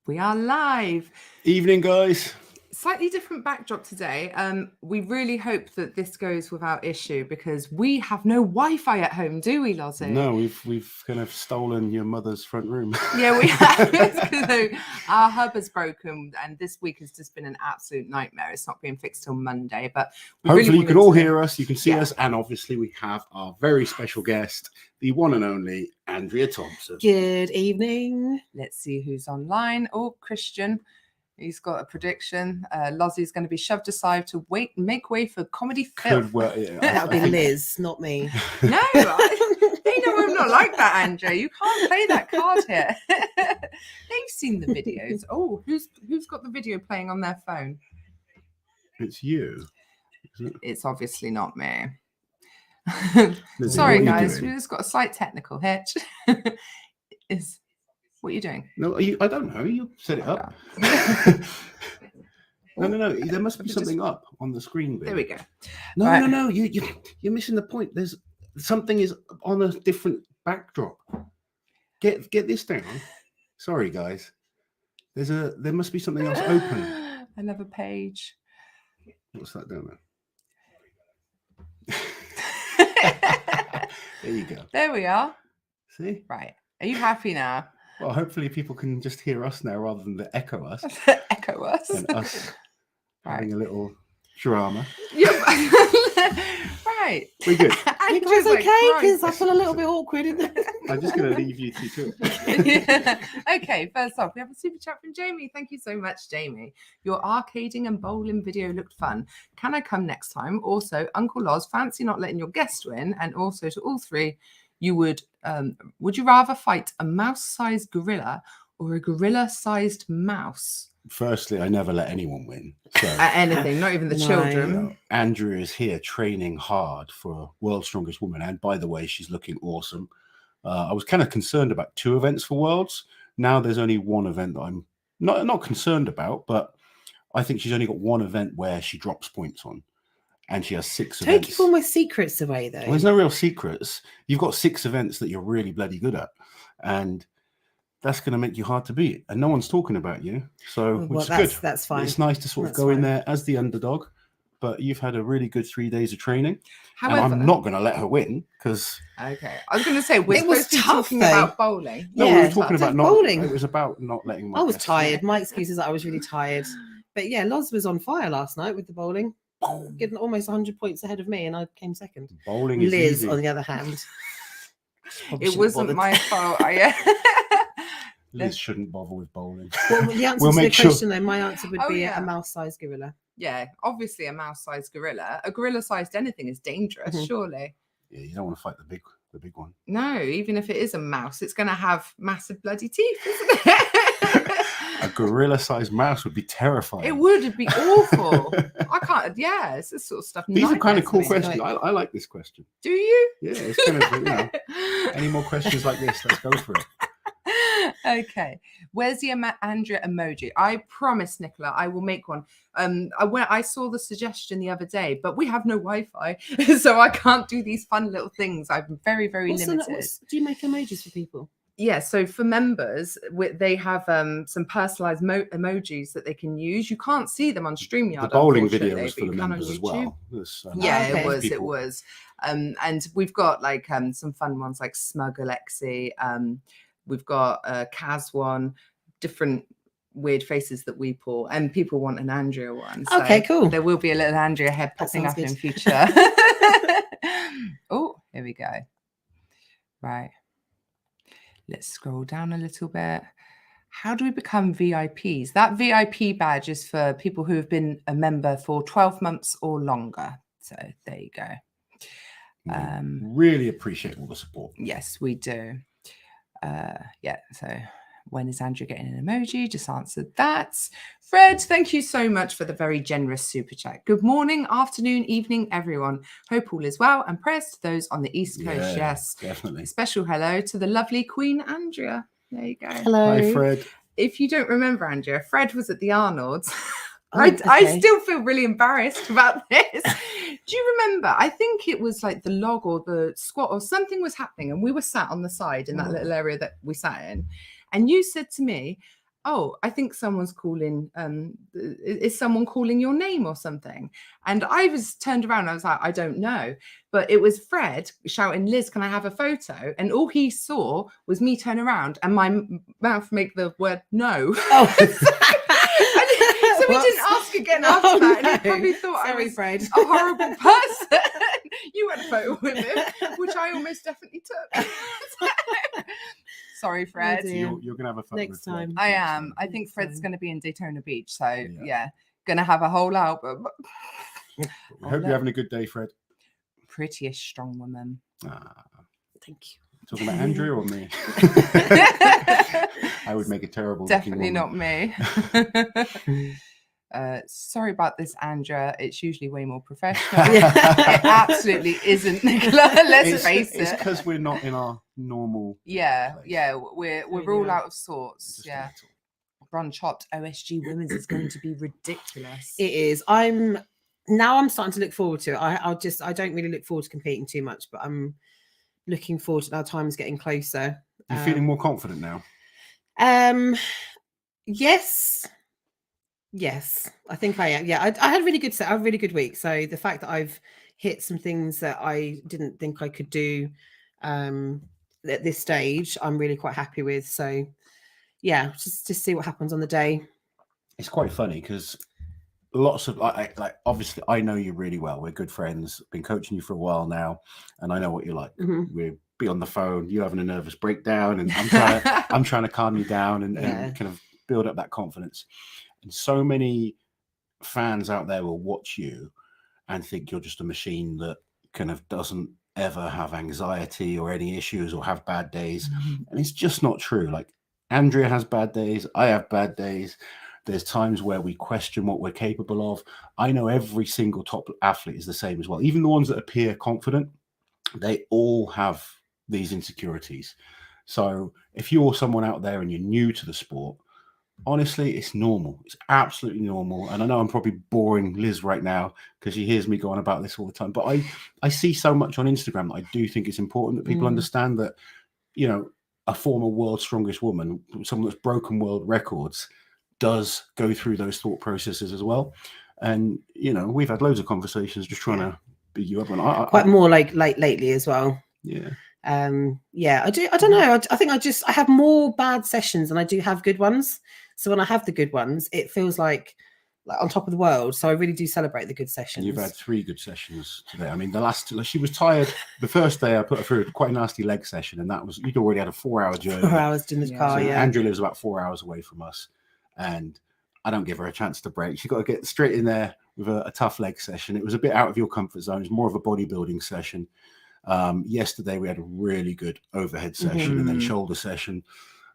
We are live. Evening, guys. Slightly different backdrop today. We really hope that this goes without issue because we have no Wi-Fi at home, do we, Lozzie? No, we've kind of stolen your mother's front room. Yeah, we have. So our hub is broken, and this week has just been an absolute nightmare. It's not being fixed till Monday, but hopefully you can all hear us. You can see us, and obviously we have our very special guest, the one and only Andrea Thompson. Good evening. Let's see who's online. Oh, Christian. He's got a prediction. Lozzie's going to be shoved aside to make way for comedy film. That'll be Liz, not me. No, I'm not like that, Andrea. You can't play that card here. They've seen the videos. Oh, who's got the video playing on their phone? It's you. It's obviously not me. Sorry, guys. We just got a slight technical hitch. What are you doing? No, I don't know. You set it up. No. There must be something up on the screen. There we go. No. You're missing the point. There's something is on a different backdrop. Get this down. Sorry, guys. There must be something else open. Another page. What's that down there? There you go. There we are. See? Right. Are you happy now? Well, hopefully people can just hear us now rather than echo us. Echo us. And us having a little drama. Yep. Right. We're good. You guys okay? Because I feel a little bit awkward. I'm just going to leave you two to it. Yeah. Okay, first off, we have a super chat from Jamie. Thank you so much, Jamie. Your arcading and bowling video looked fun. Can I come next time? Also, Uncle Loz, fancy not letting your guest win. And also to all three, you would you rather fight a mouse-sized gorilla or a gorilla-sized mouse? Firstly, I never let anyone win. So, at anything, not even the children. You know, Andrea is here training hard for World's Strongest Woman. And by the way, she's looking awesome. I was kind of concerned about 2 events for Worlds. Now there's only 1 event that I'm not concerned about, but I think she's only got 1 event where she drops points on. And she has 6 events. Take all my secrets away, though. Well, there's no real secrets. You've got 6 events that you're really bloody good at. And that's going to make you hard to beat. And no one's talking about you. So, which is good. That's fine. It's nice to sort of go in there as the underdog. But you've had a really good 3 days of training. However, and I'm not going to let her win because... Okay. I was going to say, we're supposed to be talking about bowling. No, we were talking about bowling. It was about not letting my... I was tired. My excuse is that I was really tired. But yeah, Loz was on fire last night with the bowling. Getting almost 100 points ahead of me, and I came second. Bowling is Liz, easy. on the other hand, it wasn't my fault. Liz shouldn't bother with bowling. Well, the answer to the question, though, my answer would be a mouse-sized gorilla. Yeah, obviously a mouse-sized gorilla. A gorilla-sized anything is dangerous, surely. Yeah, you don't want to fight the big one. No, even if it is a mouse, it's going to have massive bloody teeth, isn't it? A gorilla-sized mouse would be terrifying. It would be awful. I can't. Yeah, it's this sort of stuff. These are kind of cool questions. I like this question. Do you? Yeah, it's kind of any more questions like this? Let's go for it. Okay, where's the Andrea emoji? I promise, Nicola, I will make one. I saw the suggestion the other day, but we have no Wi-Fi, so I can't do these fun little things. I'm very, very limited. Do you make emojis for people? Yeah, so for members, they have some personalized emojis that they can use. You can't see them on StreamYard. The bowling video was for the members as well. It was. And we've got like some fun ones like Smug Alexi. We've got Kaz one, different weird faces that we pull, and people want an Andrea one. So okay, cool. There will be a little Andrea head popping up in future. Oh, here we go. Right. Let's scroll down a little bit. How do we become VIPs? That VIP badge is for people who have been a member for 12 months or longer. So there you go. Really appreciate all the support. Yes, we do. So when is Andrea getting an emoji? Just answered that. Fred, thank you so much for the very generous super chat. Good morning, afternoon, evening, everyone. Hope all is well, and prayers to those on the East Coast. Yes, definitely. Special hello to the lovely Queen Andrea. There you go. Hello. Hi, Fred. If you don't remember, Andrea, Fred was at the Arnold's. I still feel really embarrassed about this. Do you remember? I think it was like the log or the squat or something was happening, and we were sat on the side in that little area that we sat in. And you said to me, oh, I think someone's calling, is someone calling your name or something? And I was turned around, I was like, I don't know. But it was Fred shouting, Liz, can I have a photo? And all he saw was me turn around and my mouth make the word no. Oh. So we didn't ask again after that. And he probably thought I was Fred. a horrible person. You had a photo with him, which I almost definitely took. Sorry, Fred. Oh, So dear. you're gonna have a photo Next with Fred time. I next am. time. I think Next Fred's time. going to be in Daytona Beach. So, Yeah. yeah, going to have a whole album. We Oh, hope no. you're having a good day, Fred. Prettiest strong woman. Thank you. Talking about Andrea or me? I would make a terrible. Definitely looking not me. Sorry about this, Andrea. It's usually way more professional. Yeah. It absolutely isn't, Nicola. Let's face It's it. because we're not in our normal. Yeah, place. yeah, we're Really all not. out of sorts. Just a Yeah, little. Bron Chopped OSG Women's is going to be ridiculous. It is. I'm starting to look forward to it. I don't really look forward to competing too much, but I'm looking forward to our time's getting closer. You're feeling more confident now. Yes, I think I am. Yeah, I had a really good week. So the fact that I've hit some things that I didn't think I could do at this stage, I'm really quite happy with. So yeah, just see what happens on the day. It's quite funny because lots of like obviously I know you really well. We're good friends. Been coaching you for a while now, and I know what you're like. Mhm. We'll be on the phone. You having a nervous breakdown, and I'm trying to calm you down and kind of build up that confidence. And so many fans out there will watch you and think you're just a machine that kind of doesn't ever have anxiety or any issues or have bad days. And it's just not true. Like Andrea has bad days. I have bad days. There's times where we question what we're capable of. I know every single top athlete is the same as well. Even the ones that appear confident, they all have these insecurities. So if you're someone out there and you're new to the sport, honestly, it's normal. It's absolutely normal. And I know I'm probably boring Liz right now because she hears me going about this all the time. But I see so much on Instagram that I do think it's important that people understand that, you know, a former world's strongest woman, someone that's broken world records, does go through those thought processes as well. And, you know, we've had loads of conversations just trying to beat you up. And Quite more like lately as well. Yeah. I don't know. I think I have more bad sessions than I do have good ones. So when I have the good ones, it feels like on top of the world. So I really do celebrate the good sessions. And you've had 3 good sessions today. I mean, the last, she was tired. The first day I put her through quite a nasty leg session, and that was, you'd already had a 4-hour journey. 4 hours in the car, So yeah. Andrea lives about 4 hours away from us, and I don't give her a chance to break. She's got to get straight in there with a tough leg session. It was a bit out of your comfort zone. It was more of a bodybuilding session. Yesterday we had a really good overhead session and then shoulder session.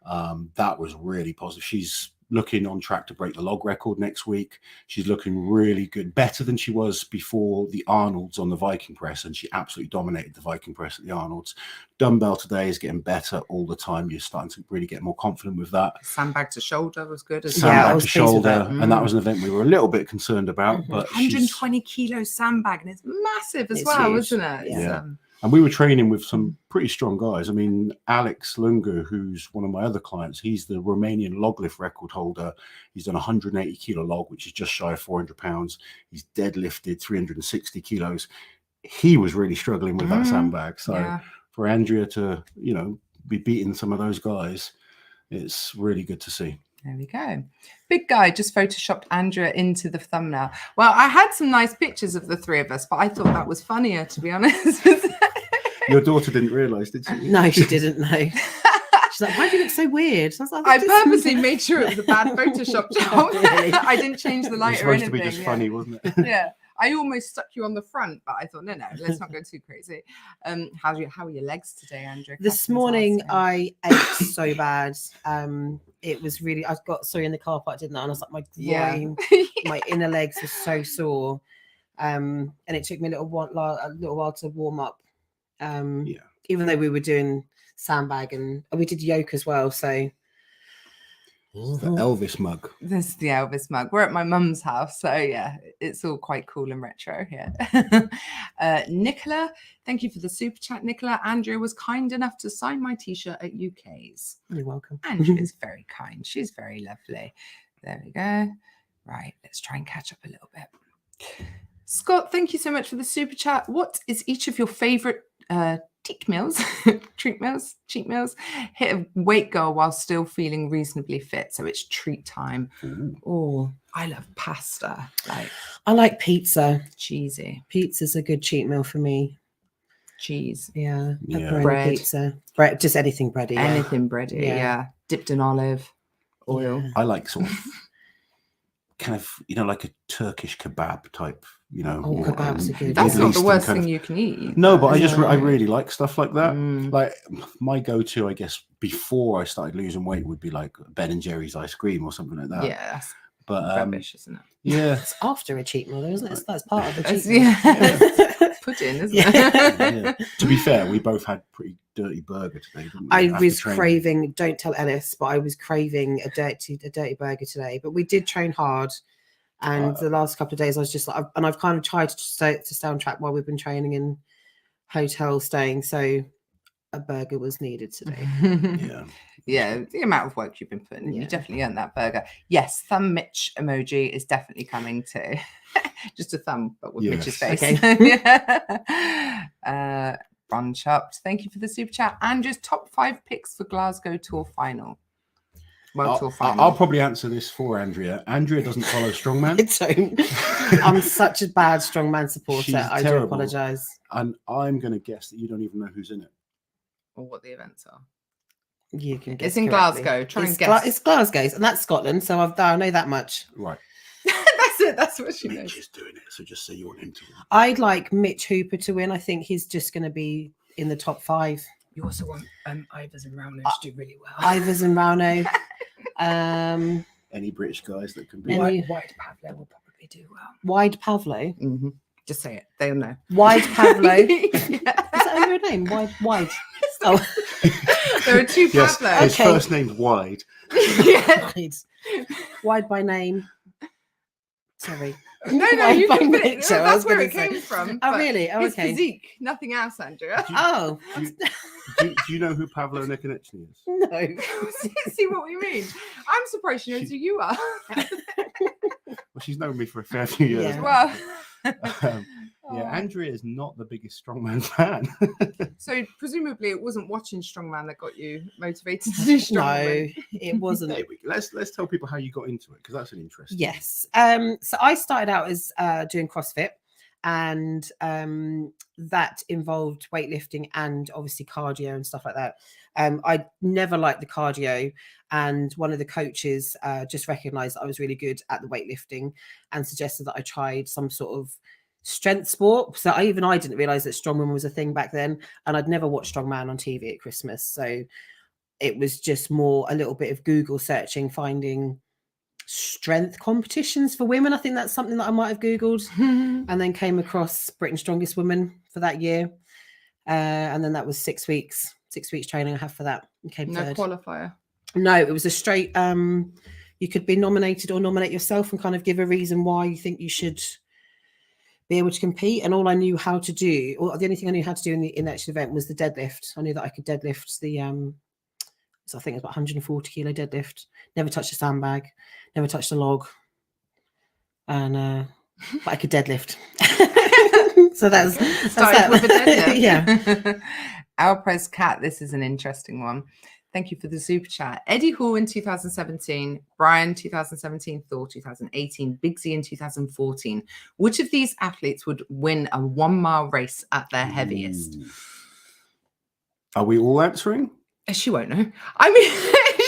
That was really positive. She's looking on track to break the log record next week. She's looking really good, better than she was before the Arnolds on the Viking press, and she absolutely dominated the Viking press at the Arnolds. Dumbbell today is getting better all the time. You're starting to really get more confident with that. Sandbag to shoulder was good as well. Sandbag I was to pleased with shoulder, that. and that was an event we were a little bit concerned about. But 120 kilo sandbag, and it's massive as It's well, huge. isn't it? Yeah. And we were training with some pretty strong guys. I mean, Alex Lunga, who's one of my other clients, he's the Romanian log lift record holder. He's done 180 kilo log, which is just shy of 400 pounds. He's deadlifted 360 kilos. He was really struggling with that sandbag. So for Andrea to, you know, be beating some of those guys, it's really good to see. There we go. Big guy just photoshopped Andrea into the thumbnail. Well, I had some nice pictures of the 3 of us, but I thought that was funnier, to be honest. Your daughter didn't realise, did she? No, she didn't know. She's like, why do you look so weird? So I was like, I purposely made sure it was a bad Photoshop job. Really? I didn't change the It was light or supposed anything. to be just funny, wasn't it? Yeah. I almost stuck you on the front, but I thought, no, let's not go too crazy. How are your legs today, Andrea? This morning I ate so bad. It was really, I got sorry in the car park, didn't I? And I was like, my groin, my inner legs are so sore. And it took me a little while to warm up. Even though we were doing sandbag and we did yoke as well. So The Elvis mug. This is the Elvis mug. We're at my mum's house, so yeah, it's all quite cool and retro here. Nicola, thank you for the super chat, Nicola. Andrea was kind enough to sign my t-shirt at UK's. You're welcome. Andrea's very kind. She's very lovely. There we go. Right, let's try and catch up a little bit. Scott, thank you so much for the super chat. What is each of your favorite cheat meals, cheat meals, hit a weight goal while still feeling reasonably fit? So it's treat time. Oh, I love pasta. I like pizza. Cheesy. Pizza's a good cheat meal for me. Cheese. Yeah. Pepperoni Bread. pizza. Bread, just anything bready. Yeah. Anything bready. Yeah. Dipped in olive oil. Yeah. I like sort of kind of, like a Turkish kebab type, Oh, kebabs are good. That's Middle not the Eastern worst kind thing of- you can eat. No, but I really like stuff like that. Mm. Like my go-to, I guess, before I started losing weight would be like Ben and Jerry's ice cream or something like that. Yeah, that's But rubbish, isn't it? yeah, It's after a cheat meal, though, isn't it? That's part of the It's- cheat meal. yeah. Pudding, isn't yeah. it? To be fair, we both had pretty dirty burger today, didn't we? I after was training? craving, don't tell Ellis, but I was craving a dirty burger today. But we did train hard. And the last couple of days, I was just like, and I've kind of tried to stay on track while we've been training in hotel staying. So a burger was needed today. Yeah. Yeah, the amount of work you've been putting in, you Yeah. definitely earned that burger. Yes, thumb Mitch emoji is definitely coming too. Just a thumb, but with Mitch's face. Okay. Yeah. Ron Chopped, thank you for the super chat. Andrew's top 5 picks for Glasgow Tour final. Tour final. I'll probably answer this for Andrea. Andrea doesn't follow Strongman. I don't. I'm such a bad strongman supporter. She's I do terrible. apologize. And I'm going to guess that you don't even know who's in it. Or what the events are. You can guess It's in correctly. Glasgow. Try and It's guess. It's Glasgow's, and that's Scotland. So I know that much. Right. That's it. That's what she knows. Mitch is doing it, so just say you want him to win. I'd like Mitch Hooper to win. I think he's just going to be in the top 5. You also want Ivers and Rauno to do really well. Ivers and Rauno. Any British guys that can be. Any- White Pavlo will probably do well. Wide Pavlo. Mm-hmm. Just say it. They'll know. Wide Pavlo. Yeah. Is that her name? Wide. Oh, There are 2 Yes, Pavlos. his Okay. first name's Wide. Yeah. Wide by name. Sorry. No, Wide you by can put it. nature, I was That's where gonna it say. came from. Oh, but really? Oh, his okay. physique, nothing else, Andrea. Oh, Do you know who Pavlo Nekonechny is? no. See what we mean? I'm surprised she knows who you are. Well, she's known me for a fair few years. Yeah. Well, Yeah, Oh. Andrea is not the biggest strongman fan. So presumably it wasn't watching Strongman that got you motivated to do Strongman. No, it wasn't. There we go. Let's tell people how you got into it, because that's an interesting. Yes. So I started out as doing CrossFit, and that involved weightlifting and obviously cardio and stuff like that. I never liked the cardio, and one of the coaches just recognized that I was really good at the weightlifting and suggested that I tried some sort of strength sport. So I didn't realize that strongman was a thing back then, and I'd never watched Strongman on TV at Christmas. So it was just more a little bit of Google searching, finding strength competitions for women. I think that's something that I might have Googled, and then came across Britain's Strongest Woman for that year. And then that was 6 weeks training I have for that. And came No third. qualifier. No, it was a straight, you could be nominated or nominate yourself and kind of give a reason why you think you should be able to compete. And all I knew how to do, or the only thing I knew how to do in the actual event was the deadlift. I knew that I could deadlift the, so I think it was about 140 kilo deadlift. Never touched a sandbag, never touched a log. And, but I could deadlift. So that's Started that. with a deadlift. Yeah. Alprez Cat, this is an interesting one. Thank you for the super chat. Eddie Hall in 2017, Brian 2017, Thor 2018, Big Z in 2014. Which of these athletes would win a 1 mile race at their heaviest? Ooh. Are we all answering? She won't know. I mean,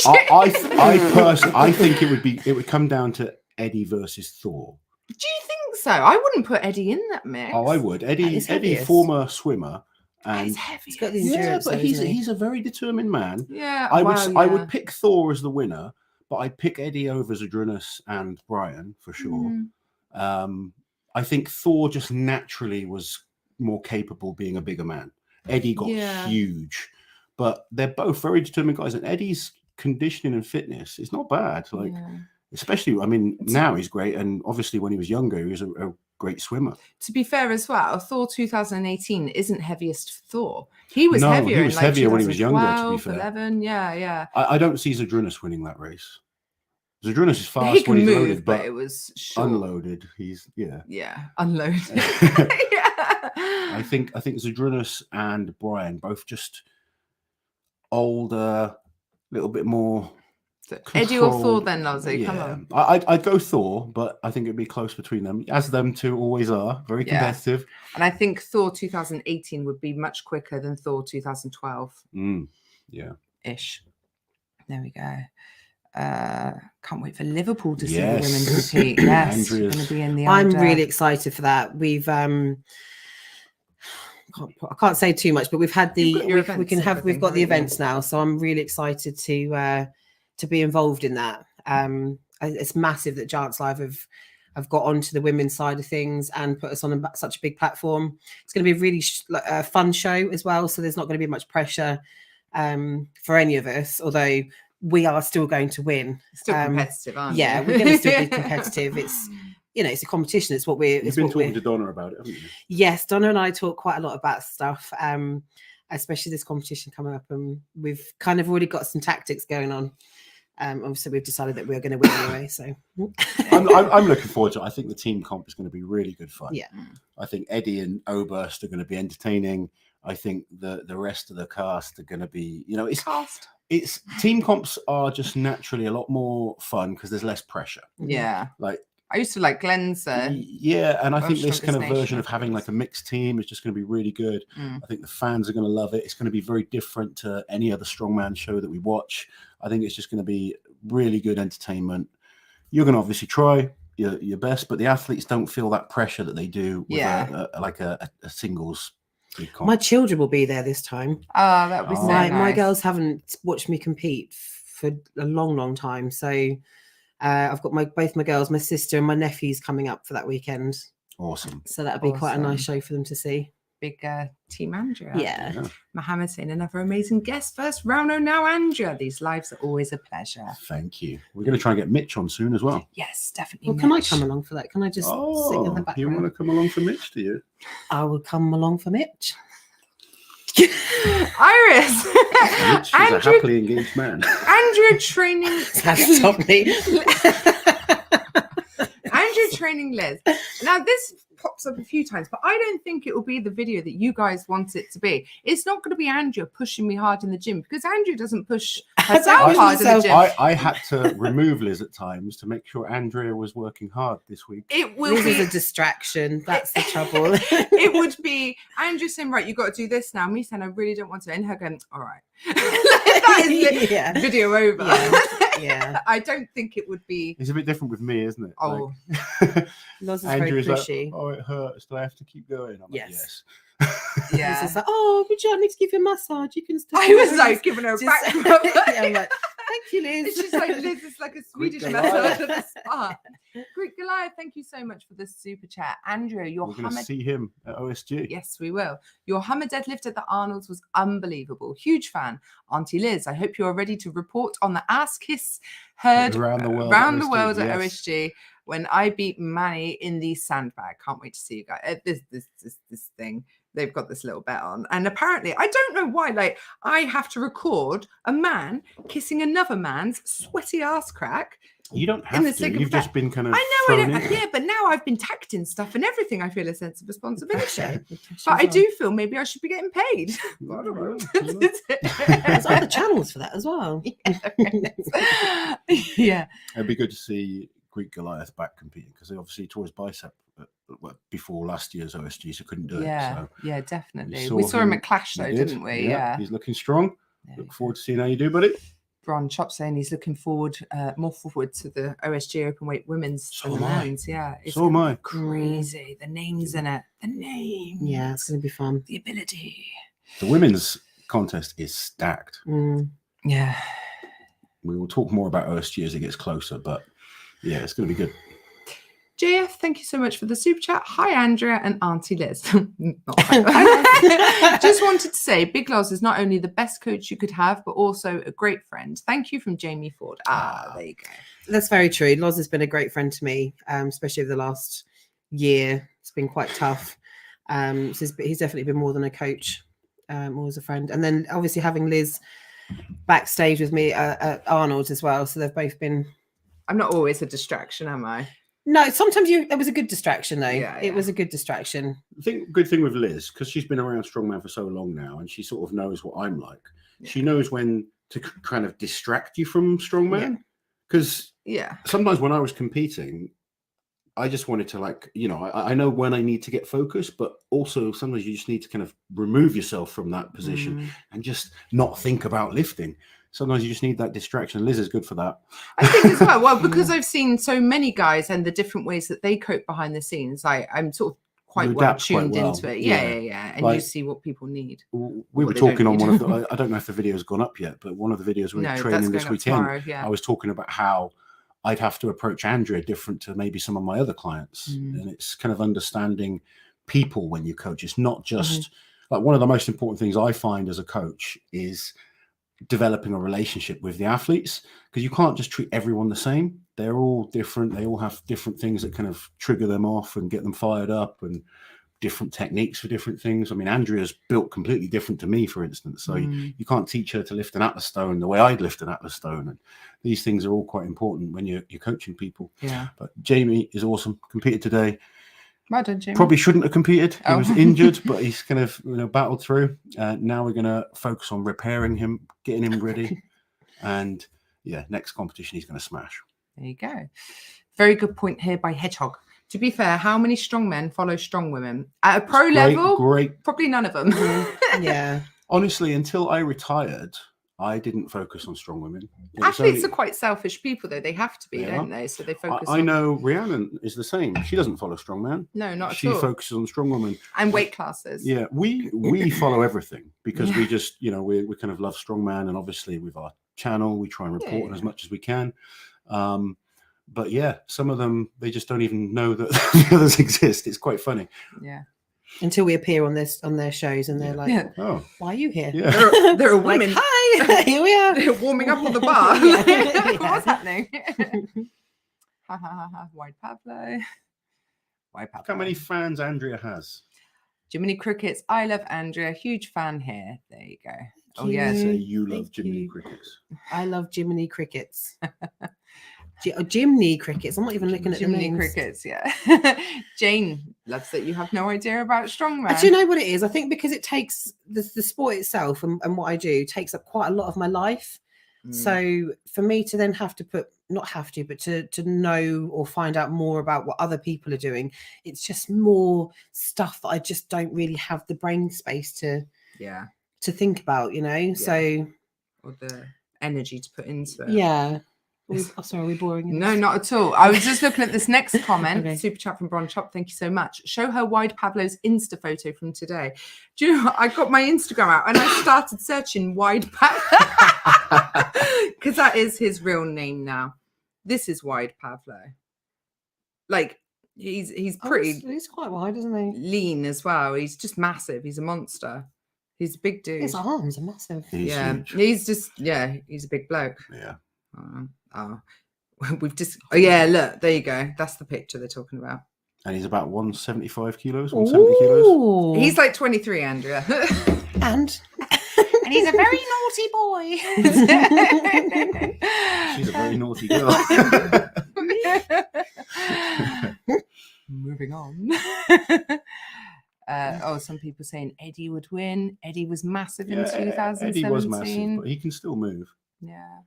I personally, I think it would come down to Eddie versus Thor. do you think so? I wouldn't put Eddie in that mix. Oh, I would. At Eddie, his Eddie, heaviest. former swimmer, and He's heavy. He's got the yeah, endurance, but though, he's isn't he? he's a very determined man. Yeah, I well, would pick Thor as the winner, but I'd pick Eddie over Zadrunas and Brian for sure. Mm. I think Thor just naturally was more capable being a bigger man. Eddie got Yeah. huge, but they're both very determined guys, and Eddie's conditioning and fitness, it's not bad. Like, Yeah. especially, I mean, now he's great, and obviously when he was younger, he was a great swimmer. To be fair as well, Thor 2018 isn't heaviest for Thor. He was No, heavier he was in like heavier when he was younger, to be 2012, fair. 11. Yeah. I don't see Zadrunas winning that race. Zadrunas is He fast can when he's move, loaded, but but it was short. unloaded, he's Unloaded. I think Zadrunas and Brian both just older, a little bit more. So Eddie or Thor controlled. then, Lozzie? Come Yeah, on. I'd go Thor, but I think it'd be close between them, as them two always are, very Yeah. competitive. And I think Thor 2018 would be much quicker than Thor 2012. Yeah. Ish. There we go. Can't wait for Liverpool to see the Yes. women compete. Yes, Andrea's- going to be in the. I'm under- really excited for that. We've I can't say too much, but we've had You've got your we've events got the and everything, events now, so I'm really excited to be involved in that. It's massive that Giants Live have got onto the women's side of things and put us on such a big platform. It's going to be a really fun show as well, so there's not going to be much pressure for any of us, although we are still going to win. Still competitive, aren't you? Yeah, we're going to still be competitive. It's it's a competition. It's what we're. You've been talking to Donna about it, haven't you? Yes, Donna and I talk quite a lot about stuff, especially this competition coming up, and we've kind of already got some tactics going on. Obviously, we've decided that we're going to win anyway. So I'm looking forward to it. I think the team comp is going to be really good fun. Yeah. I think Eddie and Oberst are going to be entertaining. I think the rest of the cast are going to be, it's team comps are just naturally a lot more fun because there's less pressure. Yeah. Like, I used to like Glenn's. Yeah, and I think this kind of Strongest version Nation of having like a mixed team is just going to be really good. I think the fans are going to love it. It's going to be very different to any other strongman show that we watch. I think it's just going to be really good entertainment. You're going to obviously try your best, but the athletes don't feel that pressure that they do with a singles big comp. my children will be there this time. Oh, that would be so nice. My girls haven't watched me compete for a long, long time, so. I've got both my girls, my sister and my nephews coming up for that weekend. Awesome. So that'll be quite a nice show for them to see. Big team Andrea. Yeah. Mohammed saying another amazing guest. First round now, Andrea. These lives are always a pleasure. Thank you. We're going to try and get Mitch on soon as well. Yes, definitely. Well, can I come along for that? Can I just sit in the background? You want to come along for Mitch, do you? I will come along for Mitch. Iris. Mitch is a happily engaged man. Andrea training. Stop me. Andrea training Liz. Now this pops up a few times, but I don't think it will be the video that you guys want it to be. It's not going to be Andrea pushing me hard in the gym because Andrea doesn't push herself hard in the gym. I had to remove Liz at times to make sure Andrea was working hard this week. It will This be is a distraction. That's the trouble. It would be Andrea saying, right, you got to do this now. Me saying, I really don't want to. And her going, all right. That is video over. Yeah. I don't think it would be. It's a bit different with me, isn't it? Oh. Loz is very pushy. Like, oh, it hurts. Do I have to keep going? I'm Yes. like, yes. Yeah. It's like, oh, would you like me to give you a massage? You can start. I was like giving her a back rub. Yeah, I'm like, thank you, Liz. It's just like Liz is like a Swedish Greek massage at the spa. Greek Goliath, thank you so much for the super chat. Andrew, your We're going to hammer. see him at OSG. Yes, we will. Your hammer deadlift at the Arnold's was unbelievable. Huge fan. Auntie Liz, I hope you're ready to report on the ass kiss heard Around the world at yes. OSG when I beat Manny in the sandbag. Can't wait to see you guys. This thing. They've got this little bet on. And apparently, I don't know why, like, I have to record a man kissing another man's sweaty ass crack. You don't have to. You've just been kind of. I know, yeah, but now I've been tagged in stuff and everything. I feel a sense of responsibility. But I do feel maybe I should be getting paid. I don't know. There's other channels for that as well. Yeah. It'd be good to see Greek Goliath back competing because they obviously tore his bicep before last year's OSG, so couldn't do it. Yeah, So yeah, definitely. We saw him at Clash though, didn't we? Yeah. He's looking strong. There Look forward to seeing how you do, buddy. Bron Chop saying he's looking forward, more forward to the OSG Openweight Women's So and the am I. men's. Yeah, it's So am I. crazy. The names in it. The name. Yeah, it's going to be fun. The ability. The women's contest is stacked. Yeah. We will talk more about OSG as it gets closer, but yeah, it's going to be good. JF, thank you so much for the super chat. Hi, Andrea and Auntie Liz. Just wanted to say, Big Loz is not only the best coach you could have, but also a great friend. Thank you from Jamie Ford. There you go. That's very true. Loz has been a great friend to me, especially over the last year. It's been quite tough. So he's definitely been more than a coach, more as a friend. And then obviously having Liz backstage with me at Arnold's as well. So they've both been. I'm not always a distraction, am I? No, sometimes it was a good distraction though. Yeah, it was a good distraction. I think good thing with Liz, because she's been around Strongman for so long now, and she sort of knows what I'm like. Yeah. She knows when to kind of distract you from Strongman. Because sometimes when I was competing, I just wanted to I know when I need to get focused, but also sometimes you just need to kind of remove yourself from that position and just not think about lifting. Sometimes you just need that distraction. Liz is good for that. I think as well. Well, because I've seen so many guys and the different ways that they cope behind the scenes, I'm sort of quite well tuned into it. Yeah. And you see what people need. We were talking on one of the, I don't know if the video's gone up yet, but one of the videos we were training this weekend, tomorrow, I was talking about how I'd have to approach Andrea different to maybe some of my other clients. And it's kind of understanding people when you coach. It's not just like one of the most important things I find as a coach is developing a relationship with the athletes, because you can't just treat everyone the same. They're all different. They all have different things that kind of trigger them off and get them fired up, and different techniques for different things. I mean, Andrea's built completely different to me, for instance. So you can't teach her to lift an Atlas stone the way I'd lift an Atlas stone. And these things are all quite important when you're coaching people. Yeah. But Jamie is awesome. Competed today. Well done, Jamie. Probably shouldn't have competed. He was injured, but he's kind of battled through. Now we're going to focus on repairing him, getting him ready. And next competition he's going to smash. There you go. Very good point here by Hedgehog. To be fair, how many strong men follow strong women? At a pro level, probably none of them. Yeah. Honestly, until I retired, I didn't focus on strong women. Athletes are quite selfish people, though. They have to be, don't they? So they focus I know Rhiannon is the same. She doesn't follow strongman. No, not at all. She focuses on strong women. And weight classes. Yeah, we follow everything because we just, we kind of love strongman. And obviously with our channel, we try and report on as much as we can. But some of them, they just don't even know that the others exist. It's quite funny. Yeah. Until we appear on their shows and they're like, oh, why are you here? Yeah. There are women. Like, hi, here we are. They're warming up on the bar. What's happening? Wide Pablo. Look how many fans Andrea has. Jiminy Crickets. I love Andrea. Huge fan here. There you go. Oh, yeah. Say you love Jiminy Crickets. I love Jiminy Crickets. Jiminy Crickets. I'm not even looking at Jiminy the names. Crickets, yeah. Jane loves that you have no idea about strongman. Do you know what it is? I think because it takes the sport itself and what I do takes up quite a lot of my life. So for me to then have to but to know or find out more about what other people are doing, it's just more stuff that I just don't really have the brain space to think about, so or the energy to put into it. Yeah. Sorry, are we boring? No, not at all. I was just looking at this next comment. Super chat from Bron Chop. Thank you so much. Show her Wide Pablo's Insta photo from today. Do you know what? I got my Instagram out and I started searching Wide Pablo because that is his real name now. This is Wide Pablo. Like he's pretty. He's quite wide, isn't he? Lean as well. He's just massive. He's a monster. He's a big dude. His arms are massive. He's huge. He's just he's a big bloke. Yeah. We've just look, there you go. That's the picture they're talking about. And he's about 175 kilos, 170 kilos. He's like 23, Andrea. and he's a very naughty boy. She's a very naughty girl. Moving on. Some people saying Eddie would win. Eddie was massive in 2017. Eddie was massive, but he can still move. Yeah.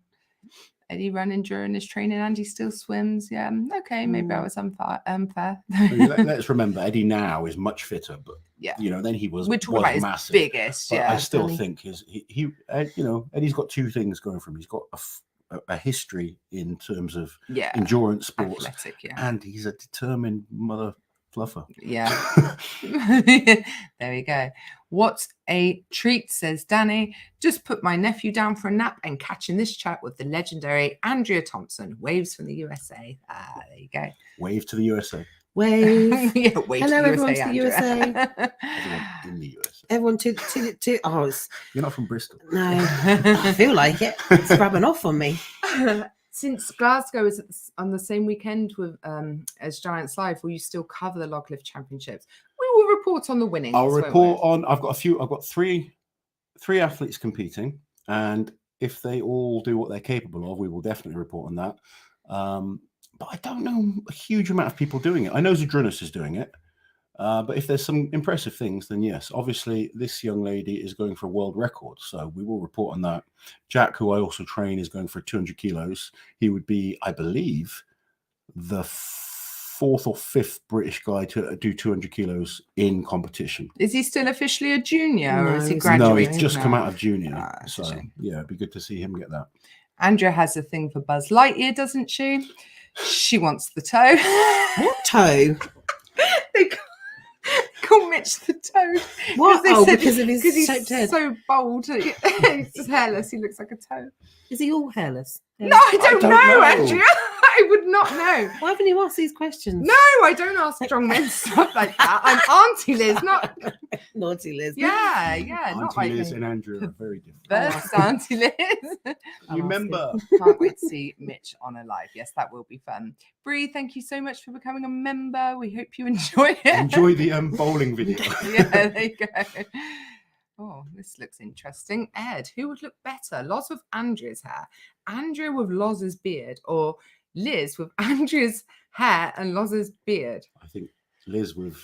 Eddie running during his training and he still swims. Yeah. Okay. Maybe I was unfair. Let's remember Eddie now is much fitter, but then he was, we're talking about massive. His biggest. But I still think Eddie's got two things going for him. He's got a history in terms of endurance sports, athletic, and he's a determined mother fluffer. Yeah. There we go. What a treat, says Danny. Just put my nephew down for a nap and catching this chat with the legendary Andrea Thompson. Waves from the USA. Ah, there you go. Wave to the USA. Wave. Yeah, wave Hello, to the everyone USA, to the Andrea. Everyone in the USA. Everyone to oh, You're not from Bristol. no, I feel like it. It's rubbing off on me. Since Glasgow is on the same weekend with as Giants Live, will you still cover the log lift championships? We will report on the winnings. I'll won't report we? on. I've got three athletes competing, and if they all do what they're capable of, we will definitely report on that. But I don't know a huge amount of people doing it. I know Zadrunas is doing it, but if there's some impressive things, then yes. Obviously, this young lady is going for a world record, so we will report on that. Jack, who I also train, is going for 200 kilos. He would be, I believe, the fourth or fifth British guy to do 200 kilos in competition. Is he still officially a junior, or is he No, graduating? No, he's just now? come out of junior. Ah, that's a So shame. yeah, it'd be good to see him get that. Andrea has a thing for Buzz Lightyear, doesn't she? She wants the toe. What toe? They call Mitch the toad. What? They Oh, said- because of his Because shaped he's head. so bold. He's just hairless. He looks like a toe. Is he all hairless? No, I don't don't know, know. Andrea. I would not know. Why haven't you asked these questions? No, I don't ask strongmen stuff like that. I'm Auntie Liz, not... Naughty Liz. Yeah, not Auntie like Liz and Andrew are very different. first Auntie Liz. I'm Remember, Can't wait to see Mitch on a live. Yes, that will be fun. Bree, thank you so much for becoming a member. We hope you enjoy it. enjoy the bowling video. Yeah, there you go. Oh, this looks interesting. Ed, who would look better? Loz with Andrea's hair, Andrea with Loz's beard, or Liz with Andrea's hair and Loz's beard? I think Liz with.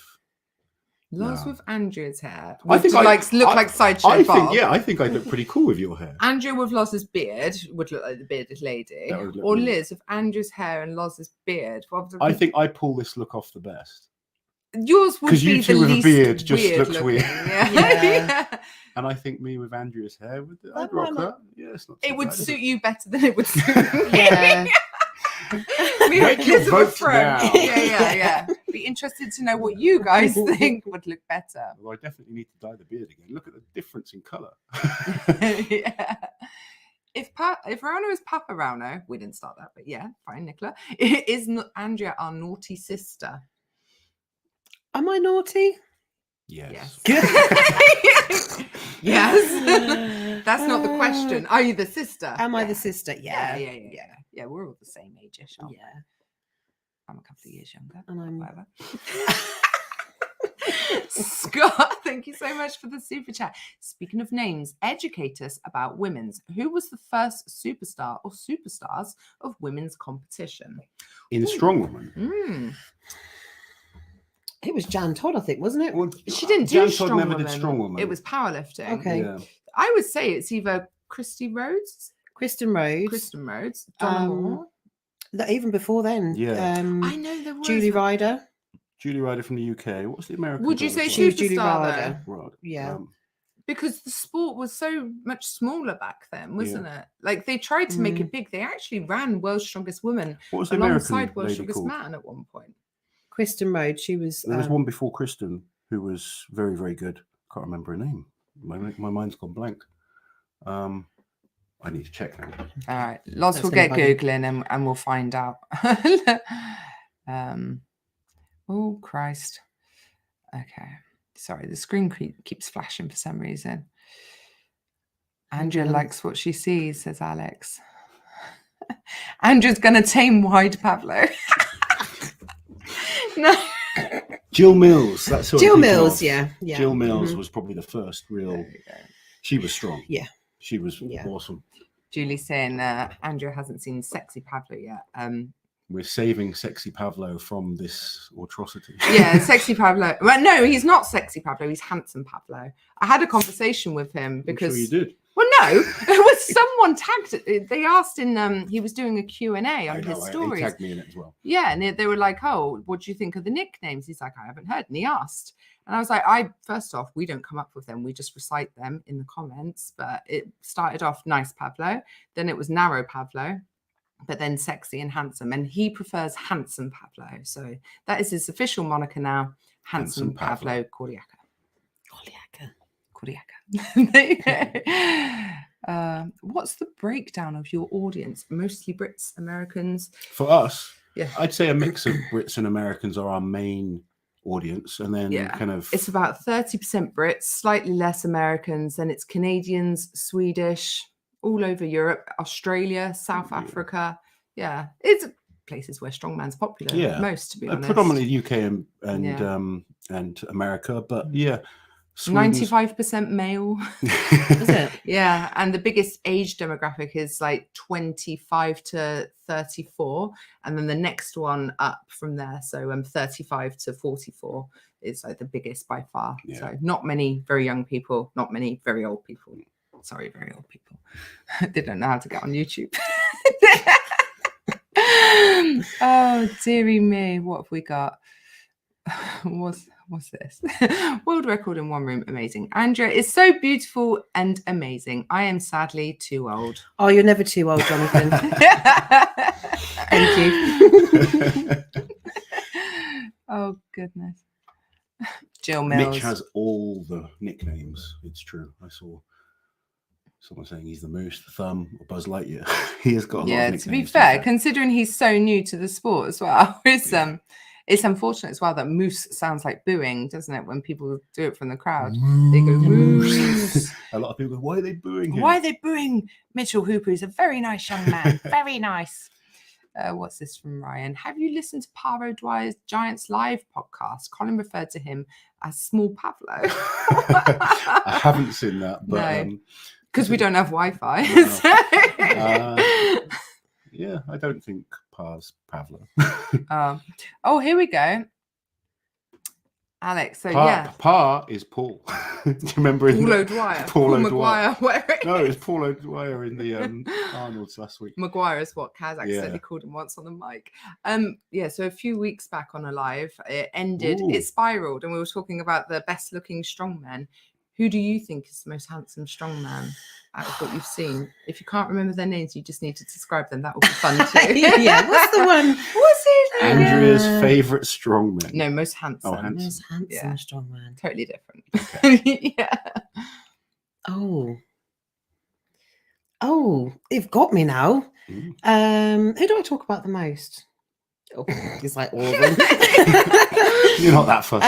Loz No. with Andrea's hair. I think look like Sideshow I Bob. think I think I'd look pretty cool with your hair. Andrea with Loz's beard would look like the bearded lady, That would look or really- Liz with Andrew's hair and Loz's beard. I think I pull this look off the best. yours would 'Cause be you two the with a least beard just weird looks looking. weird. Yeah. Yeah. Yeah. And I think me with Andrea's hair, I'd That rock might that. Yeah, it's not too It would bad, is suit you better than it would suit me. Yeah. Me Make with your Elizabeth votes Froome. now. Yeah. Be interested to know what you guys think would look better. Well, I definitely need to dye the beard again. Look at the difference in colour. Yeah. If Rano is Papa Rano, we didn't start that, but yeah, fine, Nicola. Is Andrea our naughty sister? Am I naughty? Yes. Yes. That's not the question. Are you the sister? Am I Yeah. the sister? Yeah, Yeah. yeah. We're all the same age-ish, aren't we? Yeah. I'm a couple of years younger. And I'm Whatever. Scott, thank you so much for the super chat. Speaking of names, educate us about women's. Who was the first superstar or superstars of women's competition? In Strongman. Mm. It was Jan Todd, I think, wasn't it? Well, She didn't Jan do Todd strong never did woman. Strongwoman. It was powerlifting. Okay. Yeah. I would say it's either Christy Rhodes, Kristen Rhodes. Kristen Rhodes, Donna Moore. Even before then. Yeah. I know there was. Julie Ryder. Julie Ryder from the UK. What's the American? Would you girl say as She was Julie superstar Ryder. though? Right. Yeah. Because the sport was so much smaller back then, wasn't it? Like they tried to make it big. They actually ran World's Strongest Woman What was the American alongside World's lady Strongest called? Man at one point. Kristen Rhodes. She was. There was one before Kristen who was very, very good. Can't remember her name. My mind's gone blank. I need to check now. All right, Loz That's will get anybody. Googling and we'll find out. Oh, Christ. Okay. Sorry, the screen keeps flashing for some reason. Andrea Okay. likes what she sees, says Alex. Andrea's going to tame Wide Pablo. No. Jill Mills. That's who I'm Jill thinking Mills. of. Yeah. Yeah. Jill Mills Mhm. was probably the first real. There you go. She was strong. Yeah. She was Yeah. awesome. Julie's saying Andrea hasn't seen Sexy Pablo yet. We're saving Sexy Pablo from this atrocity. Yeah, Sexy Pablo. Well, no, he's not Sexy Pablo. He's Handsome Pablo. I had a conversation with him because... I'm sure you did. Well, no, it was someone tagged. They asked in. He was doing a Q&A I on know, his he stories. tagged me in it as well. Yeah, and they were like, "Oh, what do you think of the nicknames?" He's like, "I haven't heard." And he asked, and I was like, first off, we don't come up with them. We just recite them in the comments. But it started off nice Pablo, then it was narrow Pablo, but then sexy and handsome. And he prefers handsome Pavlo. So that is his official moniker now. Handsome Pavlo Kordiaka. There you go. What's the breakdown of your audience? Mostly Brits, Americans? For us, Yeah. I'd say a mix of Brits and Americans are our main audience, and then kind of it's about 30% Brits, slightly less Americans, then it's Canadians, Swedish, all over Europe, Australia, South Africa. Yeah, it's places where strongman's popular most, to be honest. Predominantly UK and America, but 95% male. Is it? Yeah, and the biggest age demographic is like 25 to 34, and then the next one up from there, so 35 to 44 is like the biggest by far. So not many very young people, not many very old people. Sorry, very old people. They don't know how to get on YouTube. Oh dearie me, what have we got? What's this? World record in one room. Amazing. Andrea is so beautiful and amazing. I am sadly too old. Oh, you're never too old, Jonathan. Thank you. Oh goodness. Jill Mills. Mitch has all the nicknames. It's true. I saw someone saying he's the Moose, the Thumb, or Buzz Lightyear. He has got a lot of nicknames. To be fair, considering he's so new to the sport as well, it's unfortunate as well that Moose sounds like booing, doesn't it? When people do it from the crowd, they go Moose. A lot of people go, why are they booing him? Why are they booing Mitchell Hooper? He's a very nice young man. Very nice. What's this from Ryan? Have you listened to Paro Dwyer's Giants Live podcast? Colin referred to him as Small Pavlo. I haven't seen that, but because we don't have Wi-Fi. Yeah, I don't think Par's Pavlo. Oh, here we go. Alex, so Pa is Paul. Do you remember Paul O'Dwyer? Paul O'Dwyer. No, it was Paul O'Dwyer in the Arnold's last week. Maguire is what Kaz accidentally called him once on the mic. So a few weeks back on a live, it ended, it spiraled, and we were talking about the best looking strongmen. Who do you think is the most handsome strongman out of what you've seen? If you can't remember their names, you just need to describe them. That will be fun too. Yeah, what's the one? What's his name? Andrea's favourite strongman. No, most handsome. Oh, handsome. Most handsome strongman. Totally different. Yeah. Oh, you've got me now. Who do I talk about the most? Oh, it's like all of them. You're not that fussy.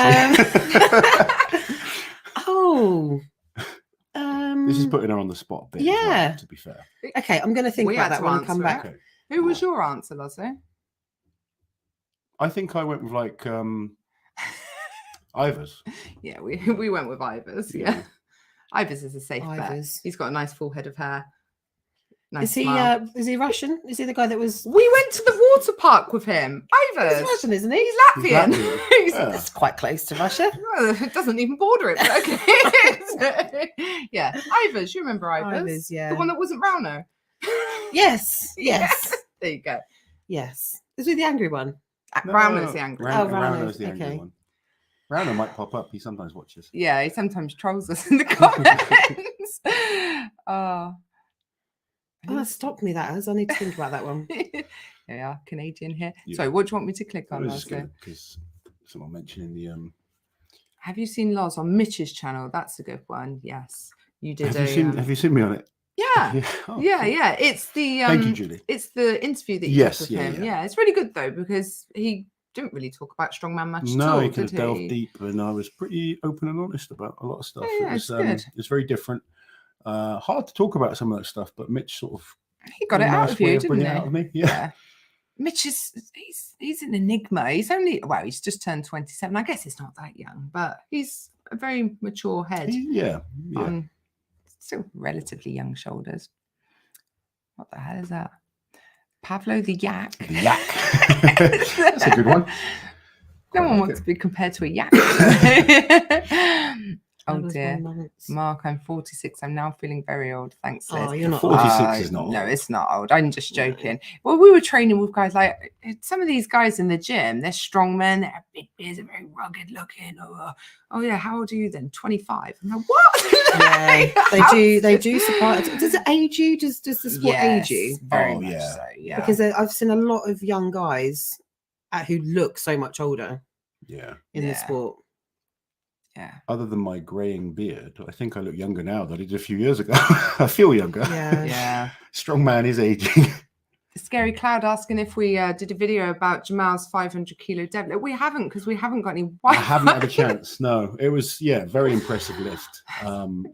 This is putting her on the spot a bit. Yeah. Well, to be fair. Okay, I'm going to think about that when I come back. Okay. Who was your answer, Lozzie? I think I went with like Ivers. Yeah, we went with Ivers. Yeah. Ivers is a safe bet. He's got a nice full head of hair. Nice smile. Is he Russian? Is he the guy that was? We went to the water park with him. Ivers. He's Russian, isn't he? He's Latvian. That's quite close to Russia. Well, it doesn't even border it. But okay. Yeah, Ivers. You remember Ivers? Ivers, yeah. The one that wasn't Rauno. Yes. There you go. Yes. Is he the angry one? Rauno's the angry one. Rauno's the angry one. Rauno might pop up. He sometimes watches. Yeah, he sometimes trolls us in the comments. Oh, stop me that as I need to think about that one. Yeah, Canadian here. Yeah. Sorry, what do you want me to click on? Because someone mentioned in the Have you seen Loz on Mitch's channel? That's a good one. Yes, you did. Have you seen me on it? Yeah. Yeah. It's the thank you, Julie. It's the interview that you did with him. Yeah, it's really good though because he didn't really talk about strongman much. No, he could have delved deep, and I was pretty open and honest about a lot of stuff. Yeah, it's very different. Hard to talk about some of that stuff, but Mitch sort of got it out of you, didn't he? Out of me. Yeah. Mitch is he's an enigma. He's he's just turned 27. I guess he's not that young, but he's a very mature head. On still relatively young shoulders. What the hell is that? Pavlo the Yak. The Yak. That's a good one. No one wants to be compared to a yak. Oh That was dear. 1 month. Mark, I'm 46. I'm now feeling very old. Thanks, Liz. Oh, you're not 46 is not No, old. it's not old. I'm just No. joking. Well, we were training with guys like some of these guys in the gym. They're strong men. They have big beards. They're very rugged looking. Oh yeah. How old are you then? 25. I'm like, what? Yeah, they do surprise. Does it age you? Does the sport age you? Very Oh, much yeah. so. Yeah. Because I've seen a lot of young guys who look so much older Yeah. in the Yeah. sport. Yeah. Other than my greying beard, I think I look younger now than I did a few years ago. I feel younger. Yeah. Yeah. Strongman is aging. Scary Cloud asking if we did a video about Jamal's 500 kilo deadlift. We haven't because we haven't got any. I haven't had a chance. No, it was very impressive lift.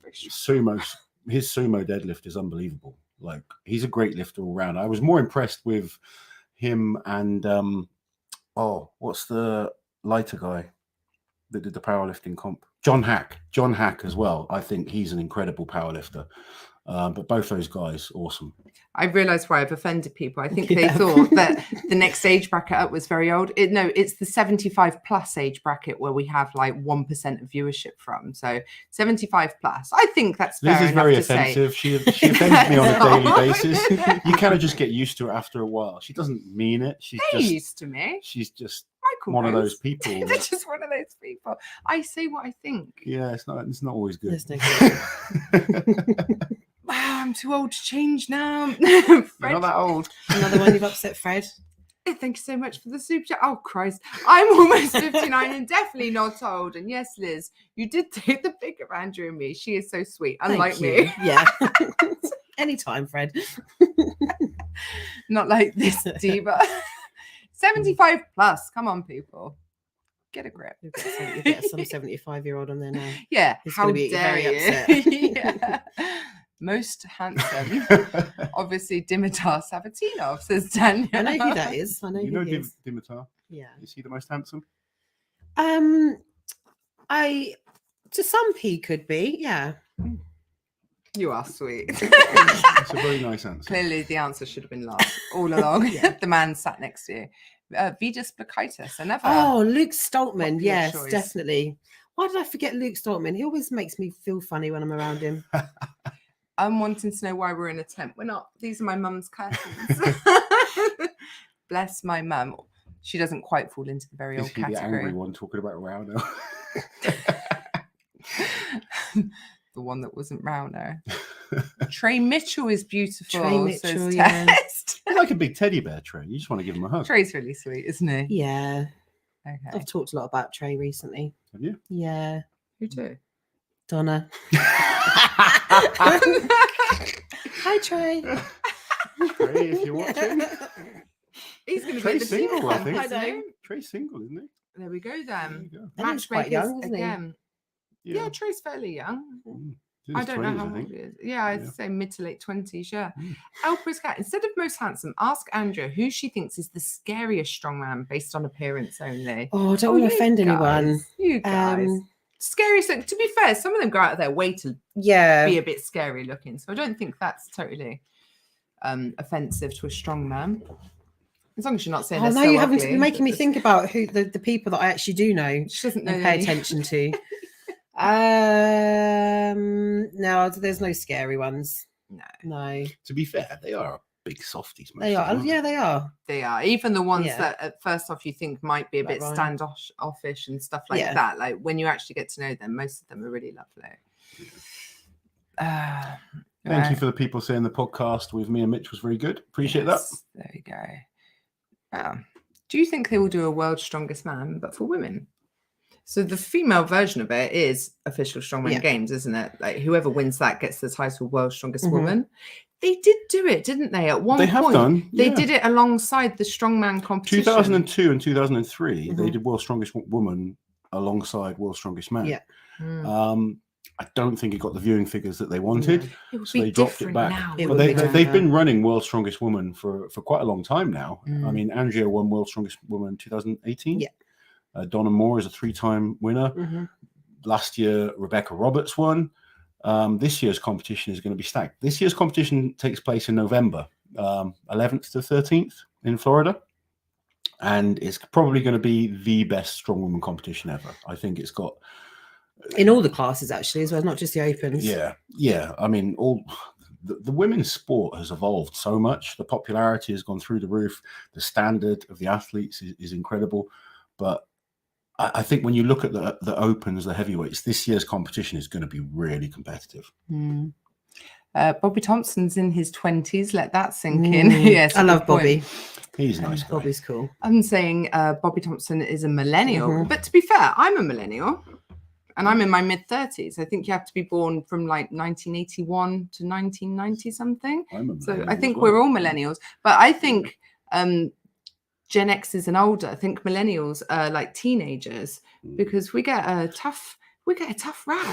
His sumo deadlift is unbelievable. Like, he's a great lifter all round. I was more impressed with him and what's the lighter guy that did the powerlifting comp? John Hack as well. I think he's an incredible powerlifter. But both those guys, awesome. I've realised why I've offended people. I think Yeah. they thought that the next age bracket up was very old. It's the 75 plus age bracket where we have like 1% of viewership from. So 75 plus. I think that's fair Liz is enough very to offensive. say. She offends me on a daily basis. You kind of just get used to it after a while. She doesn't mean it. She's They're just used to me. she's just Michael one of knows. those people. They're that- just one of those people. I say what I think. yeah, it's not always good. There's no Wow, I'm too old to change now. You're Fred, not that old. Another one you've upset, Fred. thank you so much for the super chat. Oh, Christ. I'm almost 59 and definitely not old. And yes, Liz, you did take the pick of Andrew and me. She is so sweet, unlike Thank you. me. Yeah. Anytime, Fred. Not like this diva. 75 plus. Come on, people. Get a grip. You'll get some 75-year-old on there now. Yeah. He's How gonna be dare very you? upset. Yeah. Most handsome. Obviously, Dimitar Sabatinov, says Daniel. I know who that is. I know You who know he is. Dimitar? Yeah. Is he the most handsome? To some he could be, yeah. You are sweet. That's a very nice answer. Clearly, the answer should have been last all along. Yeah. The man sat next to you. Vidas Blakaitis, another. Oh, Luke Stoltman. popular Yes, choice. definitely. Why did I forget Luke Stoltman? He always makes me feel funny when I'm around him. I'm wanting to know why we're in a tent. We're not. These are my mum's curtains. Bless my mum. She doesn't quite fall into the very Is old he the angry category. one talking about Rauno? The one that wasn't Rauno. Trey Mitchell is beautiful. Trey Mitchell, says yeah. Test. He's like a big teddy bear, Trey. You just want to give him a hug. Trey's really sweet, isn't he? Yeah. Okay. I've talked a lot about Trey recently. Have you? Yeah. Who do? Donna. Hi, Trey. Trey, if you're watching. He's going to be Trey's the single, I team think. captain, isn't he? Trey's single, isn't he? There we go There then. you go. And he's quite young, isn't he? again. Yeah. Trey's fairly young. He's I in his don't know 20s, how I old think. he is. Yeah, I'd Yeah. say mid to late 20s, yeah. Mm. Elpris Cat, instead of most handsome, ask Andrea who she thinks is the scariest strongman based on appearance only. Oh, I don't want to you offend anyone. guys, You guys. Scariest, to be fair, some of them go out of their way to Yeah. be a bit scary looking. So I don't think that's totally offensive to a strongman. As long as you're not saying Oh, they're now so you're having to ugly, be making me but think about who the people that I actually do know she doesn't know and pay any- attention to. No, there's no scary ones. No, To be fair, they are big softies. Most they of are. them, aren't Yeah, they are. They are. Even the ones Yeah. that at first off you think might be a Like bit Ryan. standoffish and stuff like Yeah. that. Like when you actually get to know them, most of them are really lovely. Thank you for the people saying the podcast with me and Mitch was very good. Appreciate that. There we go. Do you think they will do a World's Strongest Man, but for women? So the female version of it is official Strongman Yeah. Games, isn't it? Like whoever wins that gets the title World's Strongest Mhm. Woman. They did do it, didn't they? At one They have point, done. they yeah. did it alongside the Strongman competition. 2002 and 2003, they Mhm. did World's Strongest Woman alongside World's Strongest Man. Yeah. Mm. I don't think it got the viewing figures that they wanted. It would So be they dropped it different back. now. It But would be they've different been now. running World's Strongest Woman for quite a long time now. I Mm. mean, Andrea won World's Strongest Woman in 2018. Yeah. Donna Moore is a 3-time winner. Mhm. Last year, Rebecca Roberts won. This year's competition is going to be stacked. This year's competition takes place in November, 11th to 13th in Florida. And it's probably going to be the best strongwoman competition ever. I think it's got In all the classes, actually, as well, not just the opens. Yeah. I mean, all the women's sport has evolved so much. The popularity has gone through the roof. The standard of the athletes is incredible. But I think when you look at the opens, the heavyweights, this year's competition is going to be really competitive. Bobby Thompson's in his 20s. Let that sink in. Yes, I love Bobby. He's a nice guy. Bobby's cool. I'm saying Bobby Thompson is a millennial, but to be fair, I'm a millennial. And I'm in my mid-30s. I think you have to be born from like 1981 to 1990 something. So I think we're all millennials. But I think Gen X's and older, I think millennials are like teenagers because we get a tough rap.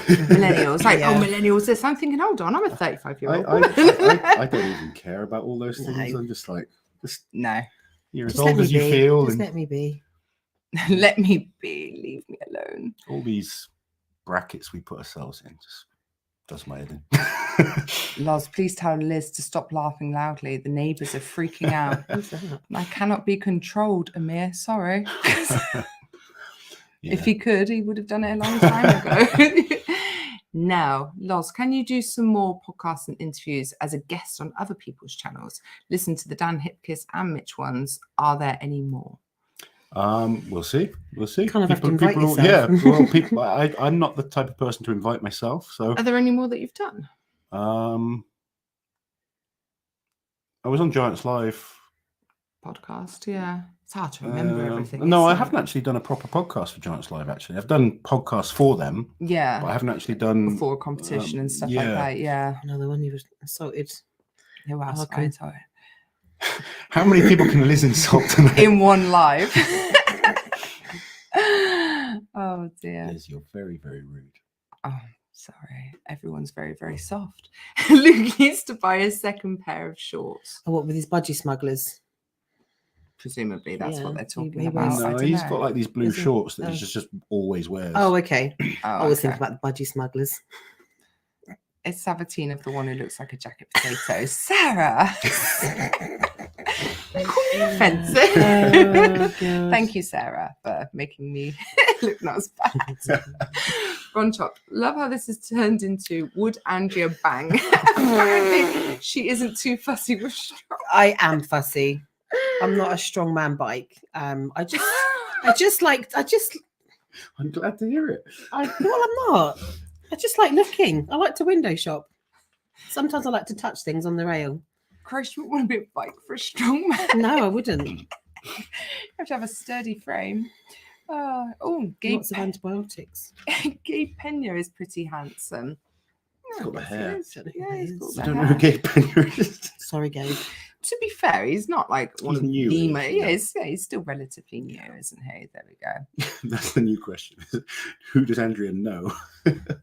Millennials, like, oh, millennials this. I'm thinking, hold on, I'm a 35-year-old. I don't even care about all those things. No. I'm just like, no. You're as old as you feel. Just let me be. Let me be. Leave me alone. All these brackets we put ourselves in just does my head in. Loz, please tell Liz to stop laughing loudly. The neighbours are freaking out. Who's that? I cannot be controlled, Amir. Sorry. Yeah. If he could, he would have done it a long time ago. Now, Loz, can you do some more podcasts and interviews as a guest on other people's channels? Listen to the Dan Hipkiss and Mitch ones. Are there any more? We'll see. Kind of have to invite yourself. Yeah, well, people. I'm not the type of person to invite myself. So, Are there any more that you've done? I was on Giants Live Podcast, yeah. It's hard to remember everything. No, I haven't actually done a proper podcast for Giants Live. Actually, I've done podcasts for them. Yeah, but I haven't actually done before a competition and stuff like that. Yeah, another one you were insulted. Who else? Okay. Sorry. How many people can Liz insult tonight? In one live. Oh dear. Liz, you're very, very rude. Oh, sorry. Everyone's very, very soft. Luke used to buy a second pair of shorts. Oh, what with his budgie smugglers? Presumably that's what Yeah, they're talking he about. wears- No, I don't he's know. got like these blue Is he? shorts that Oh. he just always wears. Oh, okay. Oh, I was okay. thinking about the budgie smugglers. It's Sabatine of the one who looks like a jacket potato. Sarah! Call me offensive. Oh, God. Thank you, Sarah, for making me look not as bad. Ron Chop, love how this has turned into Would Andrea Bang? Apparently, she isn't too fussy with strong. I am fussy. I'm not a strongman bike. I'm glad to hear it. I'm not. I just like looking. I like to window shop. Sometimes I like to touch things on the rail. Christ, you want to be a bike for a strong man? No, I wouldn't. You have to have a sturdy frame. Oh, Gabe, Lots of antibiotics. Gabe Pena is pretty handsome. He's got the hair. Yeah, he's got I the don't know hair. who Gabe Pena is. Sorry, Gabe. To be fair, he's not like one He's of new, the isn't he? yeah, he's still relatively new, isn't he? There we go. That's the new question. Who does Andrea know?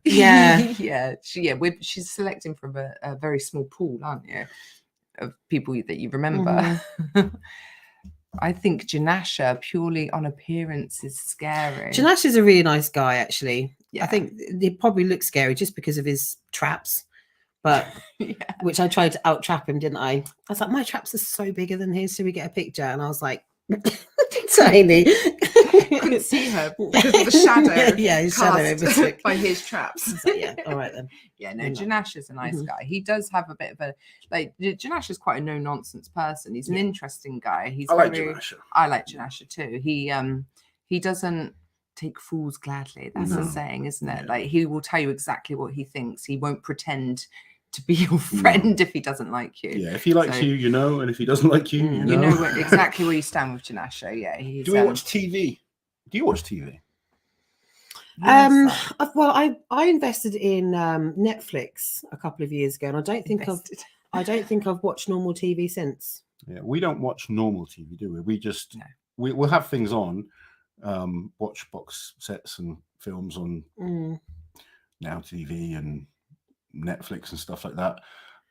Yeah. yeah. She's selecting from a very small pool, aren't you, of people that you remember. I think Janasha, purely on appearance, is scary. Janash is a really nice guy, actually. Yeah. I think he probably looks scary just because of his traps, but Yeah. which I tried to out trap him, didn't I? I was like, my traps are so bigger than his. So we get a picture, and I was like, tiny. Couldn't see her because of the shadow. Yeah, his shadow cast overtook. by his traps. So, yeah, all right then. Yeah, no, Yeah. Janash is a nice Mhm. guy. He does have a bit of a Janash is quite a no-nonsense person. He's an interesting guy. He's I like very, Janasha. I like Janasha too. He doesn't take fools gladly. That's the No. saying, isn't it? Yeah. Like he will tell you exactly what he thinks. He won't pretend to be your friend if he doesn't like you. Yeah, if he likes So- you, you know, and if he doesn't like you, Mm. you You know. know exactly where you stand with Janasha. Yeah, he's. Do we watch TV? Do you watch TV? yes, I invested in Netflix a couple of years ago, and I don't think invested. I've watched normal TV since. Yeah, we don't watch normal TV, do we? We just No. we'll have things on, watch box sets and films on Now TV and Netflix and stuff like that.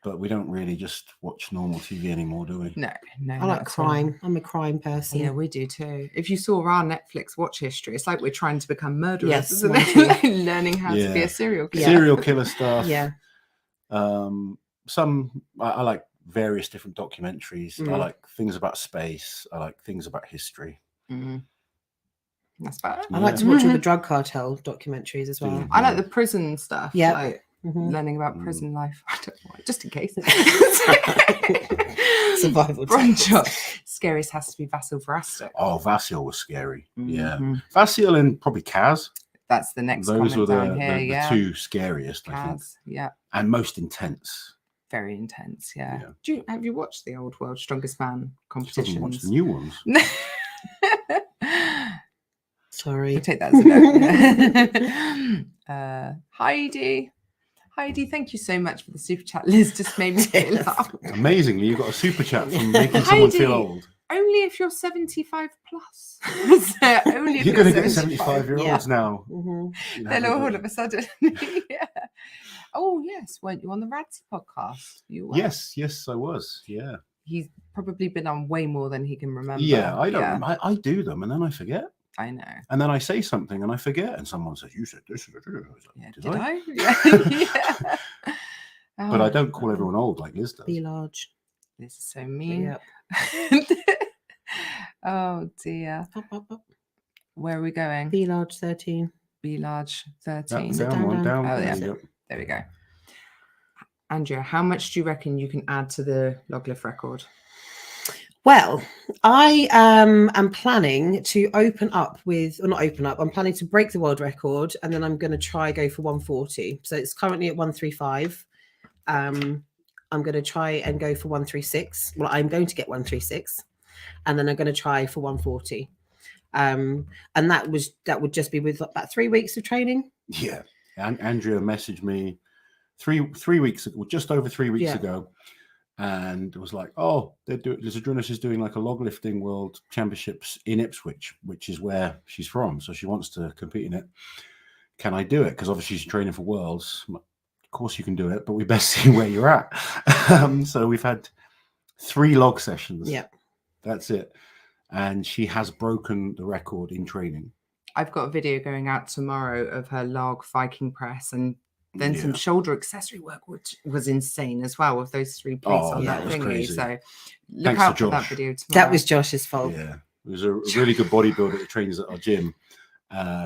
But we don't really just watch normal TV anymore, do we? No, I not like at all. crime. I'm a crime person. Yeah, we do too. If you saw our Netflix watch history, it's like we're trying to become murderers, Yes, isn't mine it? Learning how to be Yeah. a serial killer. Serial killer stuff. Yeah. Some I like various different documentaries. I Mm. like things about space. I like things about history. Mhm. That's better. I like to watch all the drug cartel documentaries as well. I like the prison stuff. Yeah. Like learning about prison life. I don't know why, just in case. Survival. Broncho. Scariest has to be Vasil Verastic. Oh, Vasil was scary. Yeah. Mhm. Vasil and probably Kaz. That's the next Those were comment the, down here. the Yeah. two scariest, I think. Kaz, yeah. And most intense. Very intense. Yeah. Yeah. Have you watched the old World's Strongest Man Just haven't watched competitions? the new ones. Sorry. I'll take that as a no. Heidi, thank you so much for the super chat. Liz just made me laugh. Amazingly, you got a super chat from making someone feel Heidi. old. Only if you're 75 plus. So only if You're going to get 75. 75-year-olds now. Mm-hmm. Then all of a sudden. Yeah. Oh, yes. Weren't you on the Radsy podcast? You were. Yes, I was. Yeah. He's probably been on way more than he can remember. Yeah, I don't. I do them and then I forget. I know. And then I say something and I forget, and someone says, "You said this." Yeah, Did did I? I? Yeah. But I don't call everyone old like Liz does. Be large. This is so mean. Yep. Oh dear. Up. Where are we going? Be large 13. Be large 13. Down one, down. Oh, yeah. Yep. There we go. Andrea, how much do you reckon you can add to the log lift record? Well, I am planning to open up with, or not open up, I'm planning to break the world record, and then I'm going to try go for 140. So it's currently at 135. I'm going to try and go for 136. Well, I'm going to get 136, and then I'm going to try for 140. And that would just be with about 3 weeks of training. Yeah. And Andrea messaged me three weeks ago, just over 3 weeks ago, and it was like, "Oh, Liz Adrunas is doing like a log lifting world championships in Ipswich, which is where she's from. So she wants to compete in it. Can I do it? Because obviously she's training for worlds. Of course you can do it, but we best see where you're at." So we've had 3 log sessions. Yeah, that's it. And she has broken the record in training. I've got a video going out tomorrow of her log Viking press, and then some shoulder accessory work, which was insane as well, with those 3 plates on that was thingy. crazy. So look Thanks out to for that Josh. video tomorrow. that was Josh's fault. Yeah, it was a really good bodybuilder that trains at our gym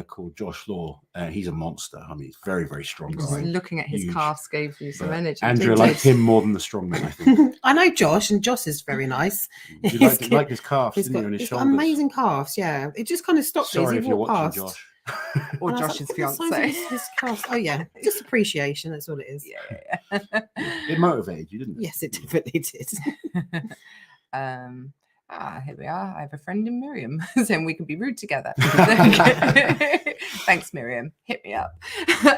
called Josh Law. He's a monster. I mean, he's very, very strong Just guy. looking at his Huge. calves gave you some But energy. Andrea didn't liked it? him more than the strongman, I think. I know Josh, and Josh is very nice. You liked his calves, didn't you, and his he's got shoulders? amazing calves. Yeah, it just kind of stopped me as Sorry he if you're walked watching, past. Josh. Or And I was Josh's like, "What the size of fiance. his calves?" Oh yeah, just appreciation. That's all it is. Yeah. It motivated you, didn't it? Yes, it definitely did. Here we are. I have a friend in Miriam saying we can be rude together. Thanks, Miriam. Hit me up.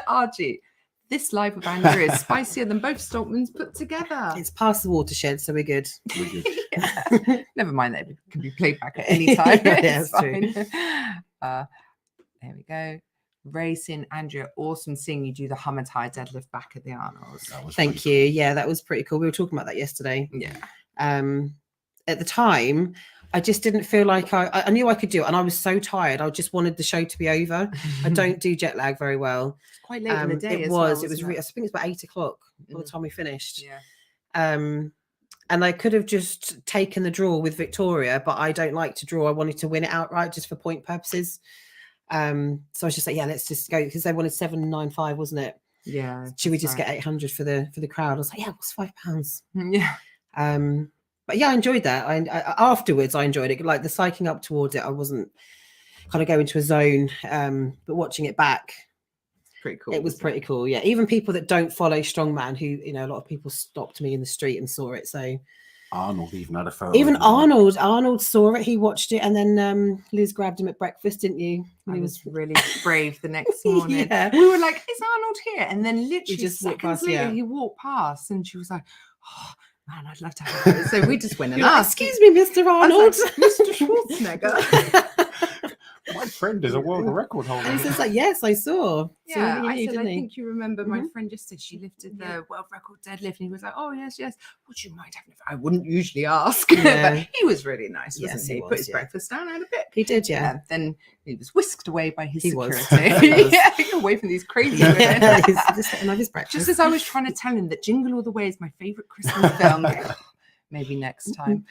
RG, this live with Andrea is spicier than both Stoltmans put together. It's past the watershed, so we're good. We're good. Yeah. Never mind that it can be played back at any time. Yeah, It's that's true. fine. There we go. Racing, Andrea, awesome seeing you do the Hamad high deadlift back at the Arnolds. That was Thank pretty you. Yeah, that was pretty cool. We were talking about that yesterday. Yeah. At the time, I just didn't feel like I knew I could do it, and I was so tired. I just wanted the show to be over. I don't do jet lag very well. It's quite late in the day. It as was. well, It was. wasn't I think it was about 8 o'clock by the time we finished. Yeah. And I could have just taken the draw with Victoria, but I don't like to draw. I wanted to win it outright just for point purposes. So I was just like, yeah, let's just go, because they wanted 795, wasn't it? Yeah. Should we just get 800 for the crowd? I was like, yeah, it was £5. Yeah. But yeah, I enjoyed that. I afterwards I enjoyed it. Like the psyching up towards it, I wasn't kind of going into a zone. But watching it back, Pretty cool. it was pretty cool. Yeah, even people that don't follow Strongman, who a lot of people stopped me in the street and saw it. So Arnold even had a photo. even Arnold saw it. He watched it, and then Liz grabbed him at breakfast, didn't you? I was really brave the next morning. Yeah. We were like, "Is Arnold here?" And then literally just walked seconds past, later, yeah. he walked past, and she was like, "Oh man, I'd love to have it." So we just went and You're like, asked. excuse me, Mr. I Arnold. was like, Mr. Schwarzenegger. My friend is a world record holder. And he says like, yes, I saw. Yeah, So I he said, knew, I didn't he? think you remember my Mhm. friend just said she lifted the world record deadlift, and he was like, "Oh yes, yes. Would you mind having it?" I wouldn't usually ask, Yeah. but he was really nice, wasn't Yes, he? he Put was, his yeah. breakfast down, had a bit. He did, yeah. Then he was whisked away by his He was. security. He was. Yeah, away from these crazy Yeah, women. he's just getting like his breakfast. Just as I was trying to tell him that Jingle All the Way is my favorite Christmas film. Maybe next time.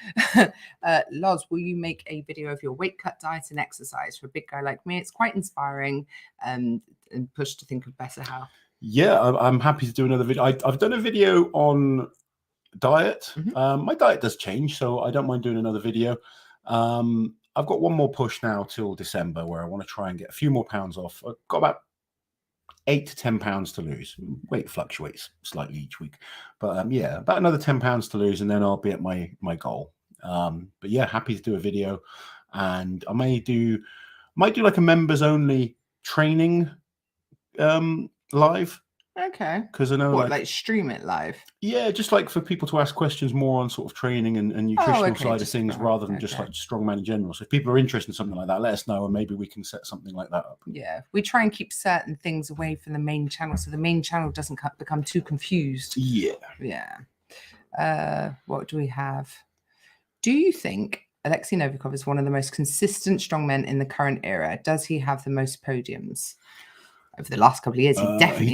Loz, will you make a video of your weight cut diet and exercise? For a big guy like me, it's quite inspiring and push to think of better health. Yeah, I'm happy to do another video. I've done a video on diet. My diet does change, so I don't mind doing another video. I've got one more push now till December where I want to try and get a few more pounds off. I've got about 8 to 10 pounds to lose. Weight fluctuates slightly each week, but yeah, about another 10 pounds to lose, and then I'll be at my goal. But yeah, happy to do a video, and I might do like a members only training live. Okay. Because I know, like stream it live. Yeah, just like for people to ask questions more on sort of training and nutritional side of things, rather than just like strongman in general. So if people are interested in something like that, let us know, and maybe we can set something like that up. Yeah, we try and keep certain things away from the main channel, so the main channel doesn't become too confused. Yeah. What do we have? Do you think Alexi Novikov is one of the most consistent strongmen in the current era? Does he have the most podiums? Over the last couple of years, he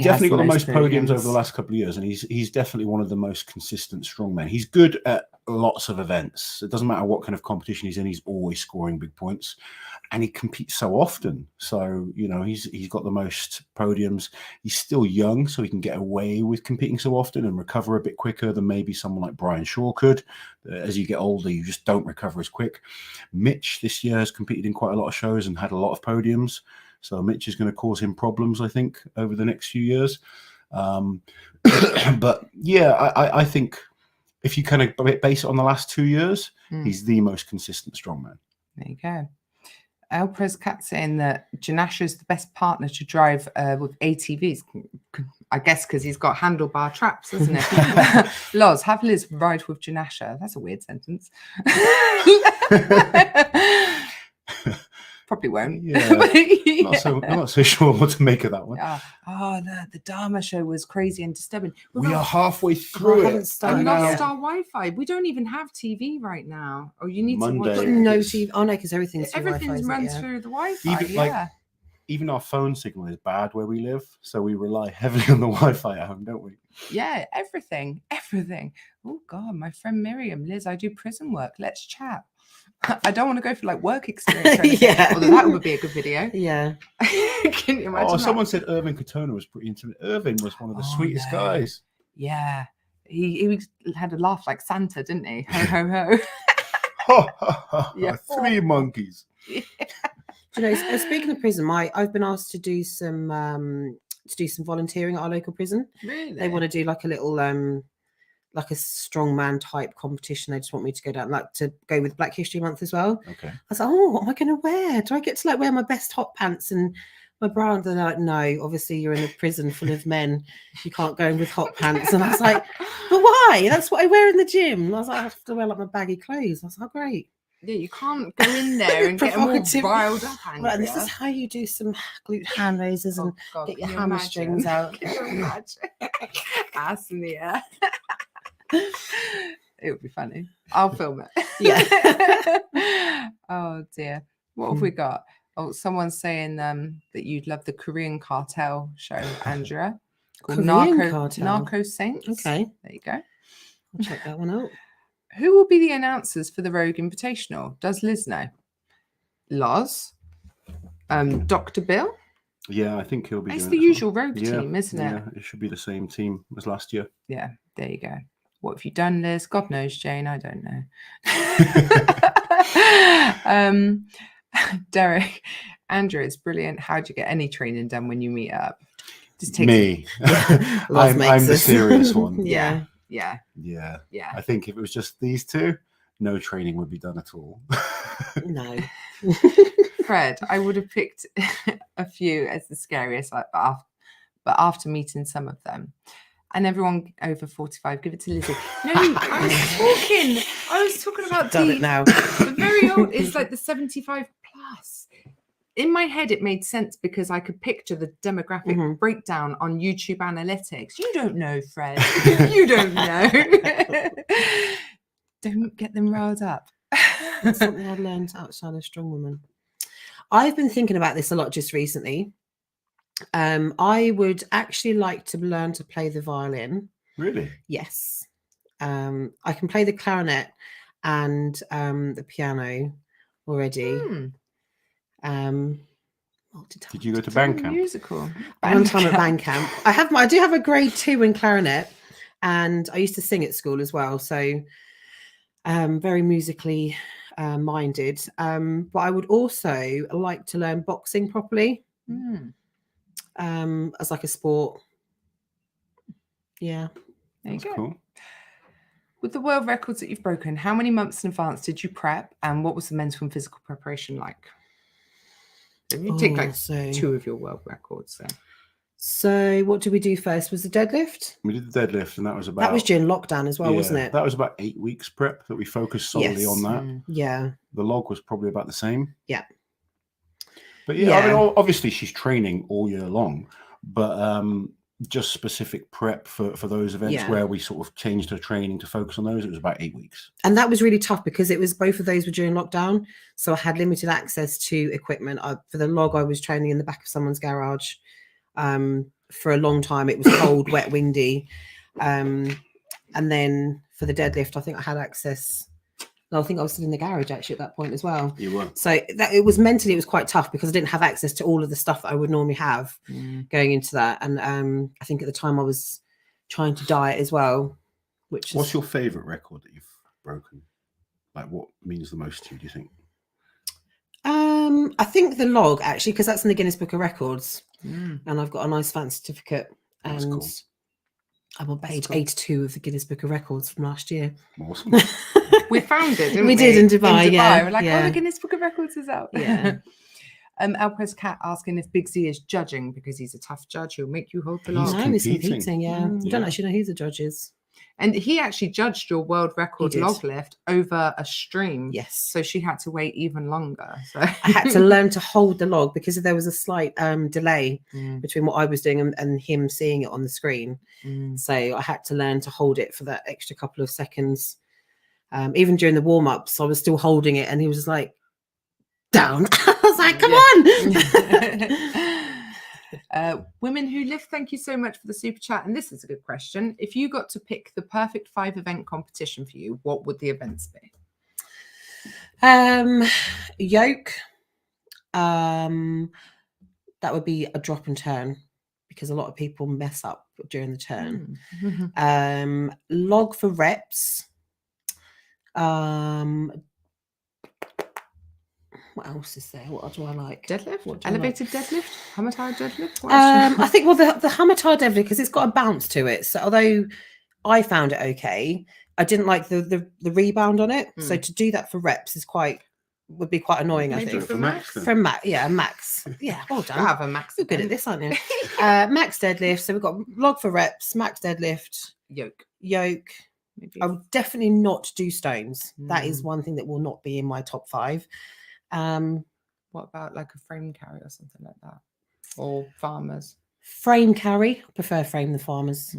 definitely got the most podiums over the last couple of years, and he's definitely one of the most consistent strongmen. He's good at lots of events. It doesn't matter what kind of competition he's in; he's always scoring big points, and he competes so often. So you know, he's got the most podiums. He's still young, so he can get away with competing so often and recover a bit quicker than maybe someone like Brian Shaw could. As you get older, you just don't recover as quick. Mitch this year has competed in quite a lot of shows and had a lot of podiums. So Mitch is going to cause him problems, I think, over the next few years. But yeah, I think if you kind of base it on the last 2 years, he's the most consistent strongman. There you go. Elprez Cat saying that Janasha is the best partner to drive with ATVs. I guess because he's got handlebar traps, isn't it? Loz, have Liz ride with Janasha. That's a weird sentence. Probably won't. Yeah. I'm not so sure what to make of that one. The Dharma show was crazy and disturbing. We are halfway through it. And lost our Wi-Fi. We don't even have TV right now. Or you need Monday. to watch No TV. Oh no, because everything runs through the Wi-Fi. Even our phone signal is bad where we live, so we rely heavily on the Wi-Fi at home, don't we? Yeah, everything. Oh God, my friend Miriam, Liz, I do prison work. Let's chat. I don't want to go for like work experience. Yeah. Although that would be a good video. Yeah. Can you imagine? Someone said Irvin Katona was pretty intimate. Irvin was one of the sweetest guys. Yeah. He had a laugh like Santa, didn't he? Ho, ho, ho. Ha, ha, ha. Yeah. 3 monkeys. Yeah. You know, speaking of prison, I've been asked to do some volunteering at our local prison. Really? They want to do like a little like a strongman type competition. They just want me to go down, like to go with Black History Month as well. Okay. I was like, oh, what am I going to wear? Do I get to like wear my best hot pants and my bra? And they're like, no, obviously you're in a prison full of men. You can't go in with hot pants. And I was like, but why? That's what I wear in the gym. And I was like, I have to wear like my baggy clothes. I was like, oh, great. Yeah, you can't go in there and get them all riled up. Right, this is how you do some glute hand raises and get your hamstrings out. Can you imagine? Ass in the air. It would be funny. I'll film it. Yeah. Oh dear. What have we got? Oh, someone's saying that you'd love the Korean cartel show, Andrea. Called Narco Saints. Okay. There you go. I'll check that one out. Who will be the announcers for the Rogue Invitational? Does Liz know? Loz? Dr. Bill? Yeah, I think he'll be. It's the usual Rogue team, isn't it? Yeah, it should be the same team as last year. Yeah, there you go. What have you done, Liz? God knows, Jane. I don't know. Derek, Andrew, it's brilliant. How'd you get any training done when you meet up? Just take me. I'm the serious one. Yeah. I think if it was just these two, no training would be done at all. No. Fred, I would have picked a few as the scariest, but after meeting some of them. And everyone over 45, give it to Lizzie. No, I was talking about the very old, it's like the 75 plus. In my head, it made sense because I could picture the demographic breakdown on YouTube analytics. You don't know, Fred. You don't know. Don't get them riled up. That's something I've learned outside of Strong Woman. I've been thinking about this a lot just recently. I would actually like to learn to play the violin. Really? Yes. I can play the clarinet and the piano already. Did you go to It's band a camp? musical. One time at band camp. I do have a grade 2 in clarinet, and I used to sing at school as well. So very musically minded. But I would also like to learn boxing properly as like a sport. Yeah. There you That's go. cool. With the world records that you've broken, how many months in advance did you prep, and what was the mental and physical preparation like? If you take like 2 of your world records, So what did we do first? Was the deadlift? We did the deadlift, and that was about... That was during lockdown as well, wasn't it? That was about 8 weeks prep that we focused solely on that. Yeah. The log was probably about the same. Yeah. But yeah, I mean, obviously she's training all year long, but just specific prep for those events where we sort of changed her training to focus on those, it was about 8 weeks. And that was really tough because it was both of those were during lockdown. So I had limited access to equipment. For the log, I was training in the back of someone's garage. For a long time, it was cold, wet, windy. And then for the deadlift, I think I had access. No, I think I was still in the garage actually at that point as well. You were. So that it was mentally, it was quite tough because I didn't have access to all of the stuff that I would normally have going into that. And I think at the time I was trying to diet as well. What's your favorite record that you've broken? Like, what means the most to you, do you think? I think the log actually, because that's in the Guinness Book of Records, and I've got a nice fan certificate, and cool. I'm on page 82 of the Guinness Book of Records from last year. Awesome. We found it, didn't we? We did in Dubai, yeah. We're like, oh, the Guinness Book of Records is out. Yeah. Alpress Cat asking if Big Z is judging because he's a tough judge. He'll make you hold the log. No, he's competing, yeah. I don't actually know who the judge is. And he actually judged your world record log lift over a stream. Yes. So she had to wait even longer. So I had to learn to hold the log because there was a slight delay between what I was doing and him seeing it on the screen. So I had to learn to hold it for that extra couple of seconds. Even during the warm-ups, I was still holding it and he was just like, down. I was like, come on. Women Who Lift, thank you so much for the super chat. And this is a good question. If you got to pick the perfect 5-event competition for you, what would the events be? Yoke. That would be a drop and turn because a lot of people mess up during the turn. Log for reps. What else is there? What do I like? Deadlift? Elevated deadlift? Hammer-tied deadlift? I think, well, the hammer-tied deadlift, because it's got a bounce to it. So although I found it okay, I didn't like the rebound on it. So to do that for reps would be quite annoying, I think. For max? For max, yeah, max. Yeah, well done. I have a max. You're good at this, aren't you? Max deadlift. So we've got log for reps, max deadlift, yoke. Maybe. I would definitely not do stones. That is one thing that will not be in my top 5. What about like a frame carry or something like that? Or farmers? Frame carry. I prefer frame the farmers.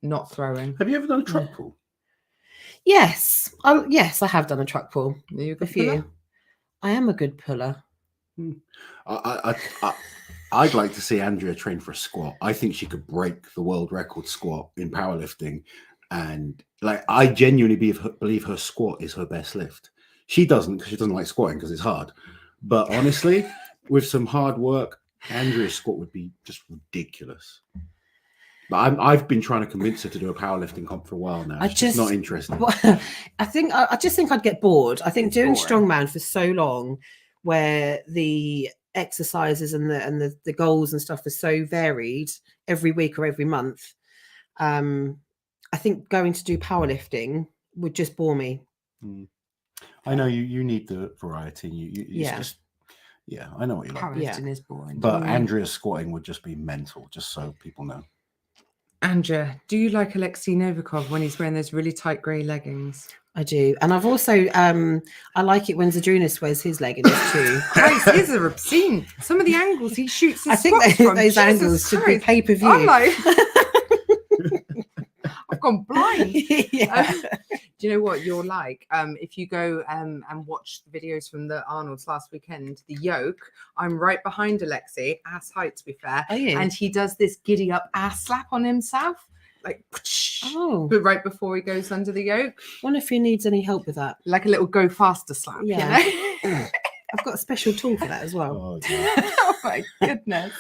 Not throwing. Have you ever done a truck pull? Yes. Yes, I have done a truck pull. Are you a good few. puller? I am a good puller. I'd like to see Andrea train for a squat. I think she could break the world record squat in powerlifting. And like, I genuinely believe her squat is her best lift. She doesn't because she doesn't like squatting because it's hard. But honestly, with some hard work, Andrea's squat would be just ridiculous. But I've been trying to convince her to do a powerlifting comp for a while now. She's just not interested. I just think I'd get bored. I think doing strongman for so long, where the exercises and the goals and stuff are so varied every week or every month. I think going to do powerlifting would just bore me. I know you need the variety. I know what you like. Powerlifting is boring. But Andrea's squatting would just be mental, just so people know. Andrea, do you like Alexi Novikov when he's wearing those really tight grey leggings? I do. And I've also, I like it when Zadrunas wears his leggings too. Christ, his are obscene. Some of the angles he shoots his squats from. Those angles should be pay-per-view. I'm like... I've gone blind. Do you know what you're like? If you go and watch the videos from the Arnold's last weekend, the yoke, I'm right behind Alexi, ass height to be fair, and he does this giddy up ass slap on himself. like, Oh, but right before he goes under the yoke, wonder if he needs any help with that. like a little go faster slap. Yeah. You know? I've got a special tool for that as well. Oh, dear. Oh my goodness.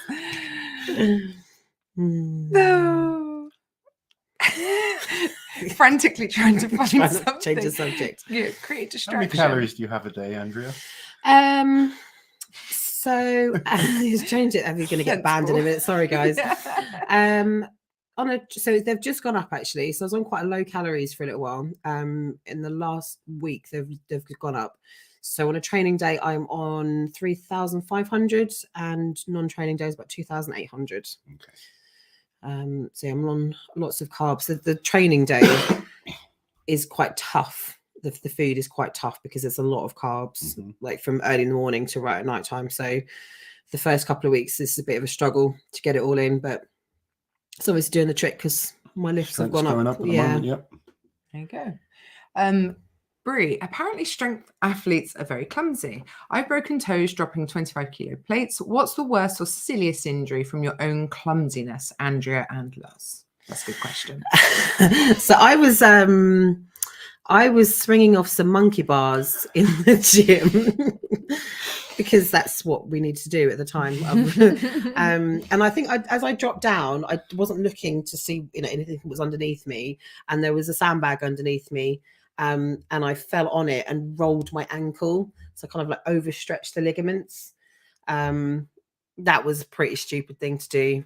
Hmm. No. Frantically trying to find Try not to something. change the subject. Yeah, create How many distraction. calories do you have a day, Andrea? So he's changed it. Are we going to get banned in a Sensible. minute? Sorry, guys. So they've just gone up actually. So I was on quite low calories for a little while. In the last week they've gone up. So on a training day I'm on 3,500 and non-training days about 2,800. Okay. So I'm on lots of carbs. The training day is quite tough. The food is quite tough because there's a lot of carbs, like from early in the morning to right at night time. So the first couple of weeks is a bit of a struggle to get it all in, but it's always doing the trick because my lifts have Strength's gone going up. up at the moment, yep. There you go. Brie, apparently strength athletes are very clumsy. I've broken toes dropping 25 kilo plates. What's the worst or silliest injury from your own clumsiness, Andrea and Luz? That's a good question. So I was swinging off some monkey bars in the gym because that's what we need to do at the time. And I think as I dropped down, I wasn't looking to see anything that was underneath me, and there was a sandbag underneath me, and I fell on it and rolled my ankle, so I kind of like overstretched the ligaments. That was a pretty stupid thing to do.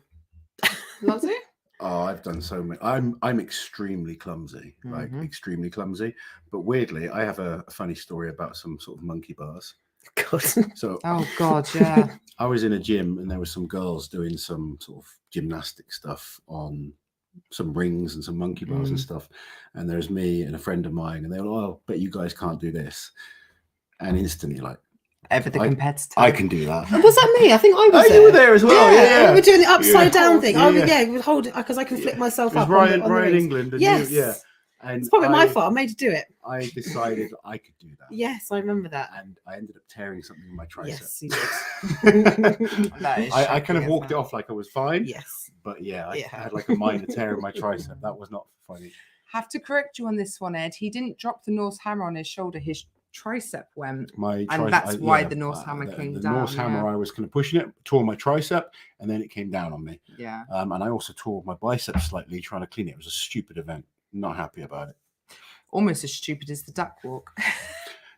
Lozzie? Oh, I've done so many. I'm extremely clumsy, like extremely clumsy. But weirdly, I have a funny story about some sort of monkey bars. God. So, Oh God, yeah. I was in a gym and there were some girls doing some sort of gymnastic stuff on some rings and some monkey bars and stuff. And there's me and a friend of mine, and they were, "Oh, bet you guys can't do this." And instantly, like, Ever the competitor. I can do that. Was that me? I think I was Oh, you were there as well. Yeah. We were doing the upside down thing. Yeah. We would hold it because I can flip myself It was up. Ryan on the rings. England. And Yes. you, yeah. And It's probably my fault. I made you do it. I decided I could do that. Yes, I remember that. And I ended up tearing something in my tricep. Yes, you did. I kind of walked it off like I was fine. Yes. But yeah, I had like a minor tear in my tricep. That was not funny. Have to correct you on this one, Ed. He didn't drop the Norse hammer on his shoulder. His tricep went. And that's why the Norse hammer came down. The Norse hammer, I was kind of pushing it, tore my tricep, and then it came down on me. Yeah. And I also tore my bicep slightly trying to clean it. It was a stupid event. Not happy about it. Almost as stupid as the duck walk.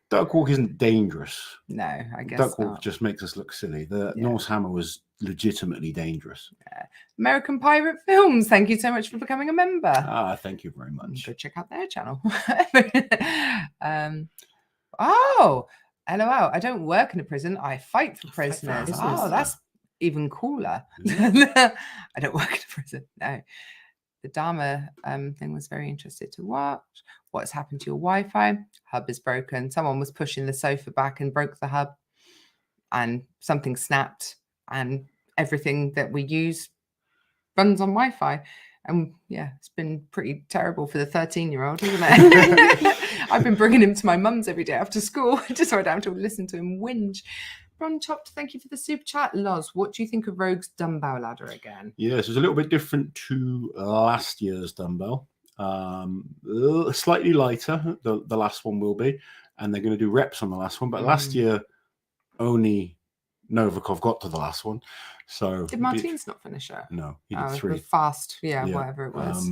Duck walk isn't dangerous. No, I guess Duck walk not. just makes us look silly. The Norse hammer was legitimately dangerous. Yeah. American Pirate Films, thank you so much for becoming a member. Thank you very much. Go check out their channel. Oh, LOL. I don't work in a prison. I fight for prisoners. Oh, that's even cooler. I don't work in a prison. No. The Dharma thing was very interesting to watch. What's happened to your Wi-Fi? Hub is broken. Someone was pushing the sofa back and broke the hub, and something snapped, and everything that we use runs on Wi-Fi. And yeah, it's been pretty terrible for the 13-year-old, isn't it? I've been bringing him to my mum's every day after school just so I don't have to listen to him whinge. Ron Chopped, thank you for the super chat. Loz, what do you think of Rogue's dumbbell ladder again? Yes, it's a little bit different to last year's dumbbell. Slightly lighter, the last one will be, and they're going to do reps on the last one. But last year, only Novikov got to the last one. So did Martins not finish it? No, he did 3. Fast, yeah, whatever it was.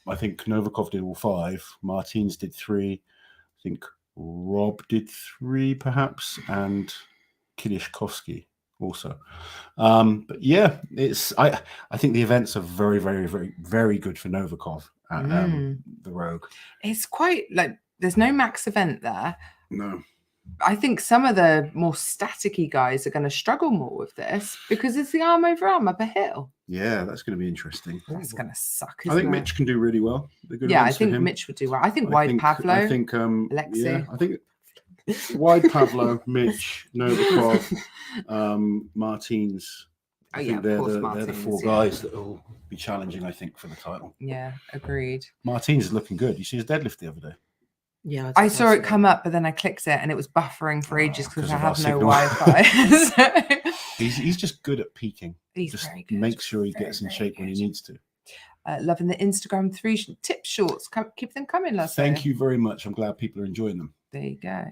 I think Novikov did all 5. Martins did 3. I think Rob did 3, perhaps, and Kidishkovsky also. But yeah, I think the events are very, very, very, very good for Novikov at the Rogue. It's quite like there's no max event there. No. I think some of the more staticky guys are going to struggle more with this because it's the arm over arm up a hill. Yeah, that's going to be interesting. That's going to suck. I think Mitch can do really well. I think Mitch would do well. I think Wide Pavlo. I think Alexi. Yeah, I think Wide Pavlo, Mitch, Novikov, Martins. I think they're the 4 guys that will be challenging, I think, for the title. Yeah, agreed. Martins is looking good. You see his deadlift the other day? Yeah, I saw it come up, but then I clicked it and it was buffering for ages because I have no Wi-Fi. He's just good at peaking. He's just very good. makes sure he gets in shape when he needs to. Loving the Instagram 3 tip shorts. Keep them coming, Lasso. Thank you very much. I'm glad people are enjoying them. There you go.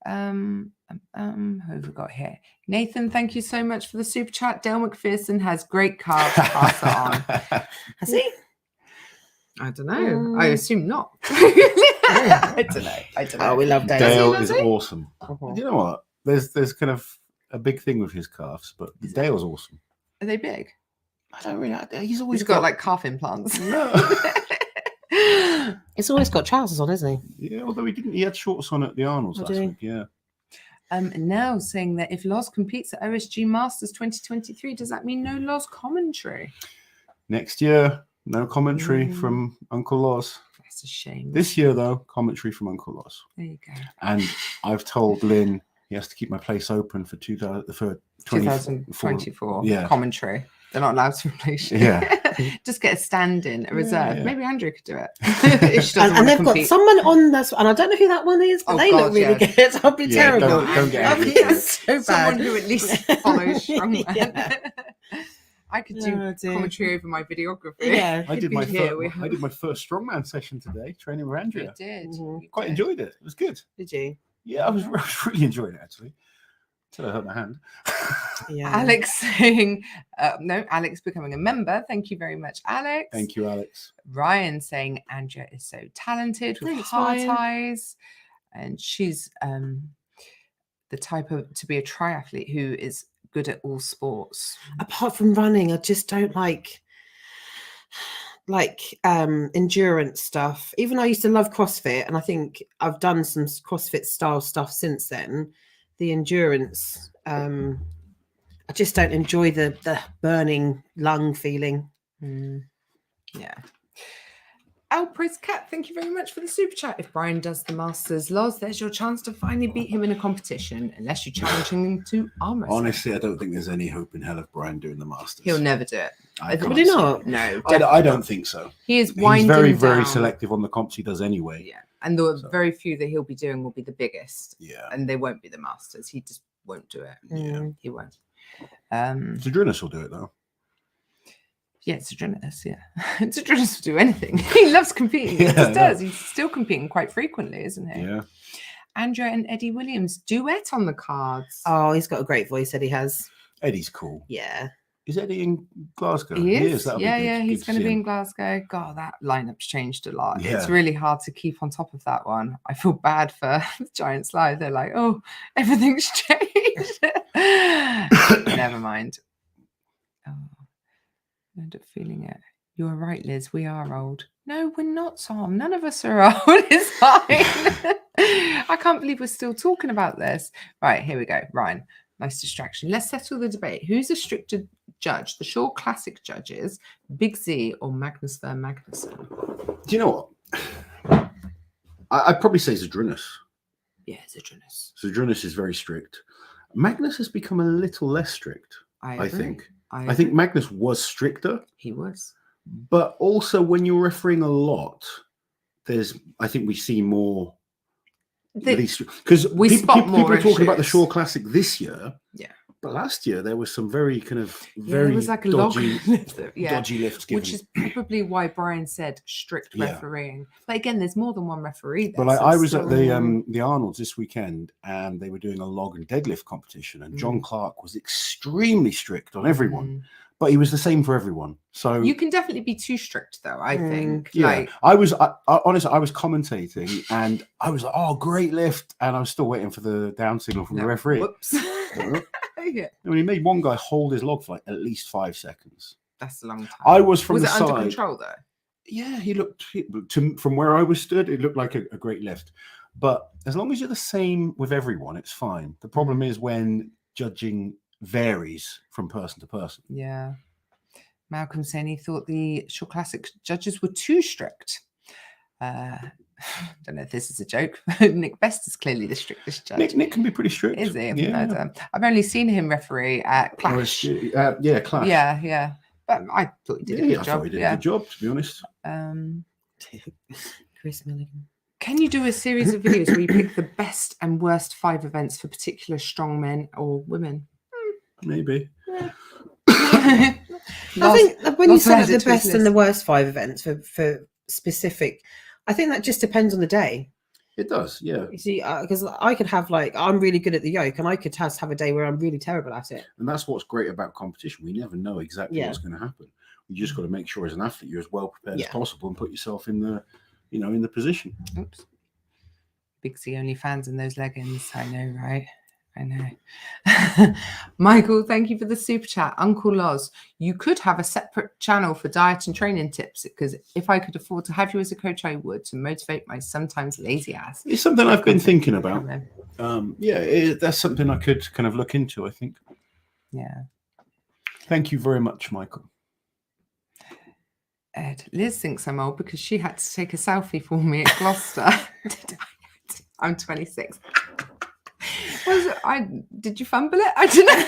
Who have we got here? Nathan, thank you so much for the super chat. Dale McPherson has great calves. Pass it on. Has he? I don't know. I assume not. I don't know. Oh, we love Dale. Dale Does is he? awesome. Uh-huh. You know what? There's kind of a big thing with his calves, but Dale's awesome. Are they big? I don't really. He's always He's got like calf implants. No. He's always got trousers on, isn't he? Yeah, although he didn't. He had shorts on at the Arnold's Oh, last did he? week. Yeah. Now saying that if Loz competes at OSG Masters 2023, does that mean no Loz commentary? Next year, no commentary from Uncle Loz. That's a shame. This year, though, commentary from Uncle Loz. There you go. And I've told Lynn he has to keep my place open for 2024 Yeah. commentary. They're not allowed to replace you. Yeah. Just get a stand-in, a reserve. Yeah. Maybe Andrea could do it. If she doesn't And want to they've got compete. someone on this, and I don't know who that one is, but Oh, they God, look really yeah. good. I'll be Yeah, terrible. don't get I'll angry be for it. so bad. Someone who at least follows Strongman. Yeah. I could do Oh, dear. commentary over my videography. Yeah. I did my Here we I did my first strongman session today, training with You Andrea. did. Mhm. You Quite did. enjoyed it. It was good. Did you? Yeah, I was really enjoying it actually. Until I hurt my hand. Yeah. Alex saying, no, Alex becoming a member. Thank you very much, Alex. Thank you, Alex. Ryan saying Andrea is so talented with Thanks, heart Ryan. eyes. And she's the type of to be a triathlete who is good at all sports. Apart from running, I just don't like endurance stuff. Even I used to love CrossFit, and I think I've done some CrossFit style stuff since then. The endurance, I just don't enjoy the burning lung feeling. Yeah. Alpris Cat, thank you very much for the super chat. If Brian does the Masters, Loz, there's your chance to finally beat him in a competition, unless you're challenging him to arm wrestle. Honestly, I don't think there's any hope in hell of Brian doing the Masters. He'll never do it. I Would can't he see not? it. No, I definitely don't not. think so. He is He's winding very, down. very selective on the comps he does anyway. Yeah, and the So- very few that he'll be doing will be the biggest, Yeah. and they won't be the Masters. He just won't do it. Yeah. He won't. Zadrunas will do it though. Yeah, Zadrunas, yeah. Zadrunas will do anything. He loves competing. He Yeah, just I does. know. He's still competing quite frequently, isn't he? Yeah. Andrea and Eddie Williams duet on the cards. Oh, he's got a great voice, Eddie has. Eddie's cool. Yeah. Is Eddie in Glasgow? He is. That'll be Yeah, good. yeah. He's Good going to see be him. in Glasgow. God, that lineup's changed a lot. It's Yeah. really hard to keep on top of that one. I feel bad for Giants Live. They're like, oh, everything's changed. Never mind. Oh, I end up feeling it. You are right, Liz. We are old. No, we're not, Tom. None of us are old. It's fine. I can't believe we're still talking about this. Right, here we go. Ryan, nice distraction. Let's settle the debate. Who's a stricter judge? The Shaw Classic judges, Big Z or Magnus Ver Magnusson? Do you know what? I'd probably say Zadrunas. Yeah, Zadrunas. Zadrunas is very strict. Magnus has become a little less strict, I agree. think. I agree. think Magnus was stricter, he was. but also when you're refereeing a lot, I think we see more. Because we spot more people are talking about the issues. Shaw Classic this year. Yeah. But last year there was some very kind of Yeah, very it was like a dodgy, log. Yeah. dodgy lifts given. Which is probably why Brian said strict Yeah. refereeing. But again, there's more than one referee there. But so I it's was at still- the Arnold's this weekend, and they were doing a log and deadlift competition, and John Clark was extremely strict on everyone, but he was the same for everyone. So You can definitely be too strict, though, I think. yeah, Like, I honestly, I was commentating, and I was like, "Oh, great lift," and I was still waiting for the down signal from the no, referee. Whoops. Yeah, And he made one guy hold his log for like at least 5 seconds. that's a long time. I was from Was the it under side. control, though? Yeah, he looked from where I was stood. It looked like a great lift, but as long as you're the same with everyone, it's fine. The problem is when judging varies from person to person. Yeah. Malcolm saying he thought the Shaw Classic judges were too strict. Don't know if this is a joke. Nick Best is clearly the strictest judge. Nick can be pretty strict. Is he? Yeah. I've only seen him referee at Clash. Yeah, Clash. Yeah. But I thought he did a good I job. thought he did a good job, to be honest. Chris Milligan. Can you do a series of videos where you pick the best and worst 5 events for particular strong men or women? Maybe. I think when you Loz will set up add the it to his best and the list. worst 5 events for specific, I think that just depends on the day. It does, yeah. You see, because I could have I'm really good at the yoke, and I could have a day where I'm really terrible at it. And that's what's great about competition. We never know exactly what's going to happen. You just got to make sure as an athlete you're as well prepared as possible and put yourself in the, in the position. Oops. Big C only fans in those leggings. I know, right? I know. Michael, thank you for the super chat. Uncle Loz, you could have a separate channel for diet and training tips, because if I could afford to have you as a coach, I would, to motivate my sometimes lazy ass. It's something I've been thinking about. That's something I could kind of look into, I think. Yeah. Thank you very much, Michael. Ed, Liz thinks I'm old because she had to take a selfie for me at Gloucester. I'm 26. Did you fumble it? I don't know.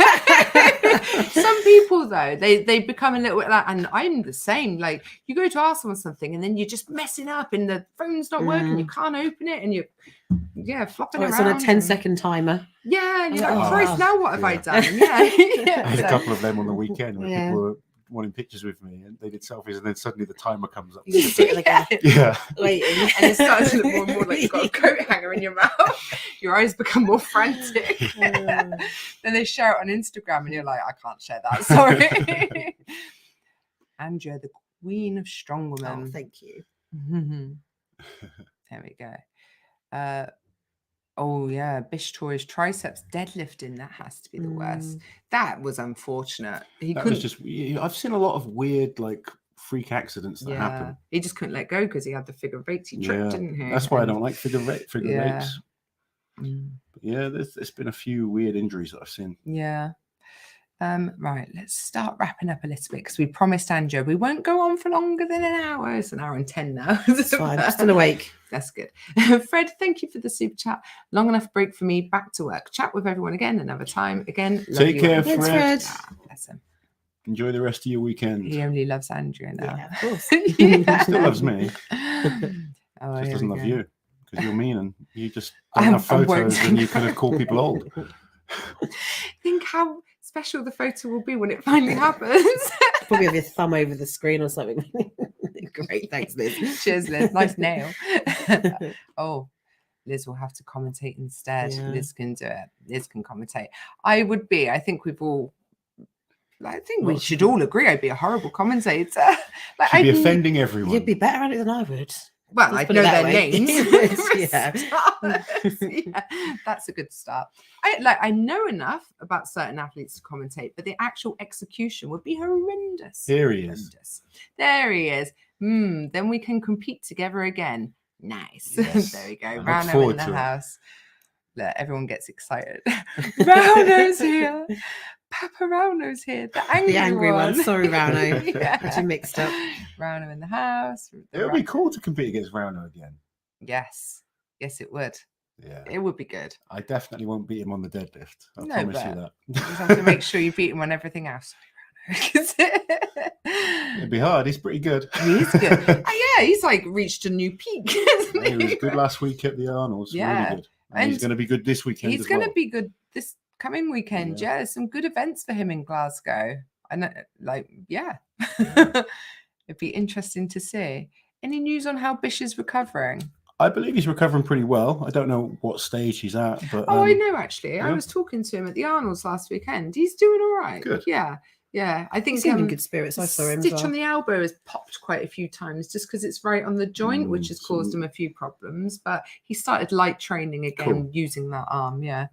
Some people though, they become a little bit like, and I'm the same. Like, you go to ask someone something and then you're just messing up and the phone's not working, you can't open it, and you're flopping around. It's on a 10-second timer. Yeah, and you're like, Christ, now what have I done? Yeah. I had a couple of them on the weekend where people were wanting pictures with me, and they did selfies, and then suddenly the timer comes up. Yeah. Waiting. And it starts to look more and more like you've got a coat hanger in your mouth. Your eyes become more frantic. Then they share it on Instagram and you're like, I can't share that, sorry. Andrea, the queen of strongwomen. Oh, thank you. There we go. Oh yeah, Bish tore his triceps deadlifting. That has to be the worst. That was unfortunate. I've seen a lot of weird, like, freak accidents that happen. He just couldn't let go because he had the figure of eights. He tripped, didn't he? That's why I don't like figure eights. Yeah, there's been a few weird injuries that I've seen. Yeah. Right, let's start wrapping up a little bit, because we promised Andrea we won't go on for longer than an hour. It's an hour and 10 now. It's fine. I'm still awake. That's good. Fred, thank you for the super chat. Long enough break for me. Back to work. Chat with everyone again another time. Again, love take you care, all. Fred. Bless him. Enjoy the rest of your weekend. He only loves Andrea now. Yeah, of course. He still loves me. Oh, just doesn't love you because you're mean and you just don't have photos and you kind of call people old. Think how special the photo will be when it finally happens. Probably have your thumb over the screen or something. Great, thanks, Liz. Cheers, Liz. Nice nail. Oh, Liz will have to commentate instead. Yeah. Liz can do it. Liz can commentate. I think we should all agree I'd be a horrible commentator. Like, I'd be offending everyone. You'd be better at it than I would. Well, I'd know their names. Yeah. That's a good start. I know enough about certain athletes to commentate, but the actual execution would be horrendous. Here he is. There he is. Then we can compete together again. Nice. Yes. There we go. Rauno in the house. Look, everyone gets excited. Rauno's here. Papa Rauno's here. The angry one. Sorry, Rauno. Got you mixed up. Rauno in the house. It would be cool to compete against Rauno again. Yes. Yes, it would. Yeah. It would be good. I definitely won't beat him on the deadlift. I promise you that. You just have to make sure you beat him on everything else. It'd be hard. He's pretty good. He's good. Yeah, he's like reached a new peak. He was good last week at the Arnolds. Yeah. Really good. And he's going to be good this weekend. He's going to be good this coming weekend. Yeah. There's some good events for him in Glasgow. And it'd be interesting to see. Any news on how Bish is recovering? I believe he's recovering pretty well. I don't know what stage he's at, but I know actually. Yeah. I was talking to him at the Arnolds last weekend. He's doing all right. Good. Yeah. Yeah, I think he's in good spirits. I saw him. Stitch on the elbow has popped quite a few times just because it's right on the joint, which has caused him a few problems. But he started light training again using that arm. Yeah,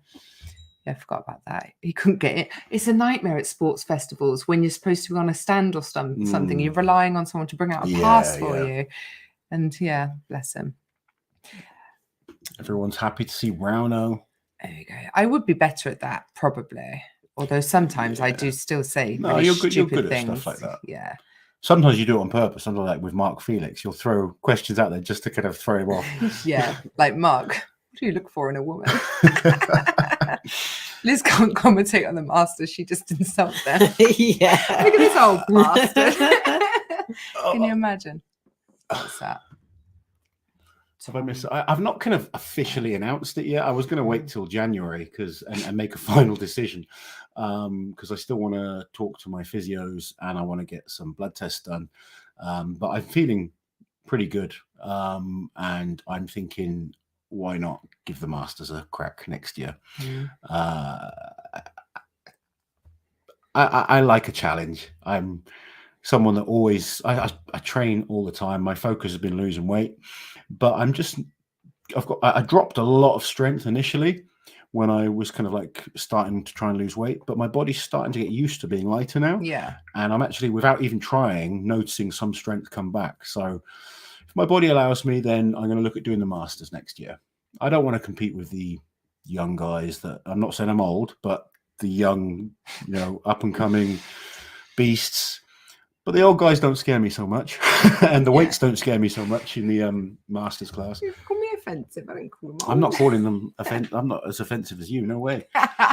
I forgot about that. He couldn't get it. It's a nightmare at sports festivals when you're supposed to be on a stand or something. You're relying on someone to bring out a pass for you, and bless him. Everyone's happy to see Rauno. There you go. I would be better at that probably. Although sometimes I do still say you're good things. At stuff like that. Yeah. Sometimes you do it on purpose. Sometimes like with Mark Felix, you'll throw questions out there just to kind of throw him off. Yeah, like Mark, what do you look for in a woman? Liz can't commentate on the Masters. She just insults them. Yeah. Look at this old bastard. Can you imagine? What's that? Have I missed? I've not kind of officially announced it yet. I was going to wait till January and make a final decision because I still want to talk to my physios and I want to get some blood tests done. But I'm feeling pretty good, and I'm thinking, why not give the Masters a crack next year? I like a challenge. I'm someone that always I train all the time. My focus has been losing weight, but I dropped a lot of strength initially when I was kind of like starting to try and lose weight, but my body's starting to get used to being lighter now. Yeah. And I'm actually, without even trying, noticing some strength come back. So if my body allows me, then I'm going to look at doing the Masters next year. I don't want to compete with the young guys that, I'm not saying I'm old, but the young, up and coming beasts. But the old guys don't scare me so much, and the weights don't scare me so much in the Masters class. You call me offensive. I don't call them. I'm not calling them offensive. I'm not as offensive as you. No way.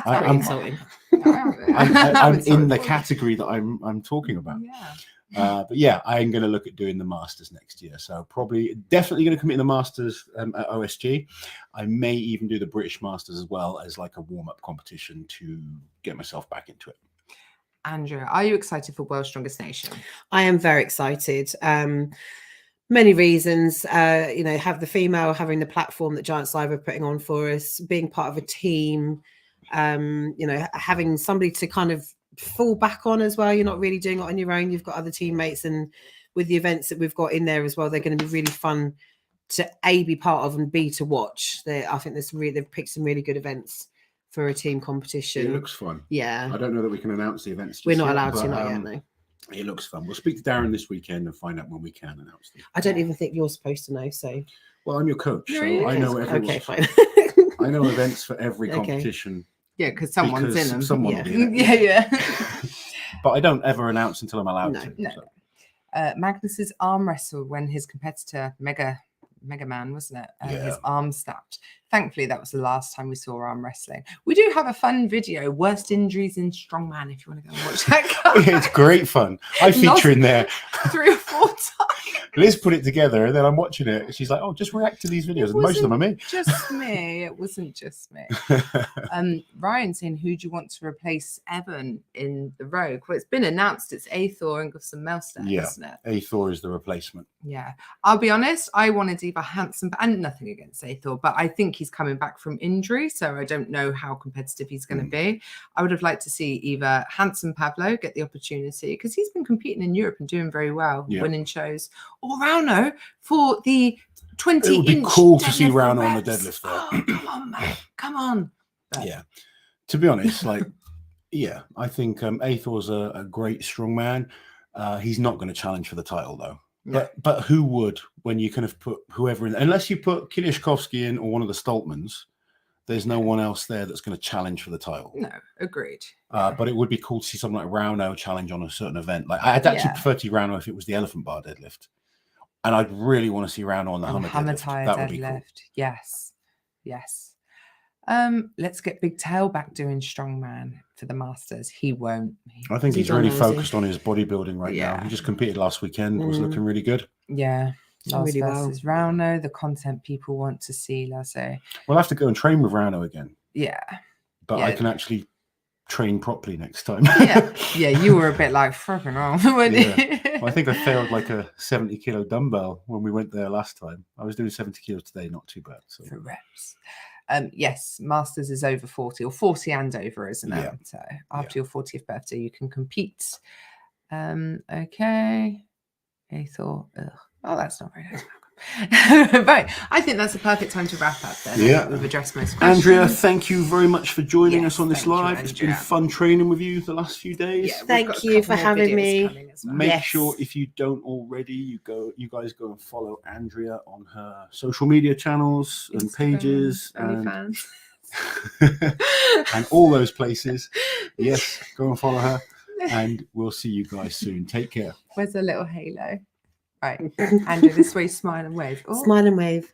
Very insulting. I'm in the category that I'm talking about. Yeah. But yeah, I'm going to look at doing the Masters next year. So definitely going to commit the Masters at OSG. I may even do the British Masters as well as like a warm-up competition to get myself back into it. Andrea, are you excited for World's Strongest Nation? I am very excited. Many reasons, have the female having the platform that Giants Live are putting on for us, being part of a team, having somebody to kind of fall back on as well. You're not really doing it on your own. You've got other teammates, and with the events that we've got in there as well, they're going to be really fun to be part of and to watch. I think they've picked some really good events for a team competition. It looks fun. Yeah. I don't know that we can announce the events. We're not allowed to, not yet, no. It looks fun. We'll speak to Darren this weekend and find out when we can announce them. I don't even think you're supposed to know, so. Well, I'm your coach, so I know everyone. Okay, fine. I know events for every competition. Yeah, because someone's in them. Someone will be in it. Yeah. But I don't ever announce until I'm allowed to. No. So. Magnus's arm wrestle when his competitor, Mega Man, wasn't it? His arm snapped. Thankfully, that was the last time we saw arm wrestling. We do have a fun video, Worst Injuries in Strongman, if you want to go and watch that. Yeah, it's great fun. I feature in there 3 or 4 times. Liz put it together, and then I'm watching it. She's like, "Oh, just react to these videos." And most of them are me. Just me. It wasn't just me. Ryan saying, "Who do you want to replace Evan in the Rogue?" Well, it's been announced. It's Athor and Gusson Melstead, isn't it? Athor is the replacement. Yeah, I'll be honest. I wanted either Handsome, and nothing against Athor, but I think he's coming back from injury, so I don't know how competitive he's going to be. I would have liked to see either Handsome Pablo get the opportunity because he's been competing in Europe and doing very well, winning shows, or Rauno for the 20-inch. It would be cool to see Rauno on the deadlift there. Oh, come on, man. Come on. But, yeah. To be honest, I think Athor's a great strongman. He's not going to challenge for the title, though. No. But who would, when you kind of put whoever in, unless you put Kiliashkovsky in or one of the Stoltmans, there's no one else there that's going to challenge for the title. No, agreed. But it would be cool to see something like Rauno challenge on a certain event. Like I'd actually prefer to see Rauno if it was the elephant bar deadlift. And I'd really want to see Rauno on the Hummer deadlift. That would be cool. Yes. Let's get Big Tail back doing strongman for the Masters. He won't. I think he's really focused on his bodybuilding right now. He just competed last weekend. Was looking really good. Yeah. Really versus Rauno, the content people want to see, Lasse. We'll have to go and train with Rauno again. Yeah. But I can actually train properly next time. Yeah, you were a bit like freaking wrong. Well, I think I failed like a 70-kilo dumbbell when we went there last time. I was doing 70 kilos today, not too bad. So. For reps. Yes, Masters is over 40 or 40 and over, isn't it? So after your 40th birthday, you can compete. Okay. Athor. Oh, that's not very nice. Right. I think that's a perfect time to wrap up then. Yeah. We've addressed most questions. Andrea, thank you very much for joining us on this live. It's been fun training with you the last few days. Yeah, thank you for having me. Well. Make sure if you don't already, you guys go and follow Andrea on her social media channels and pages and all those places. Yes, go and follow her. And we'll see you guys soon. Take care. Where's the little halo? Right. Andrea, this way, smile and wave. Smile and wave.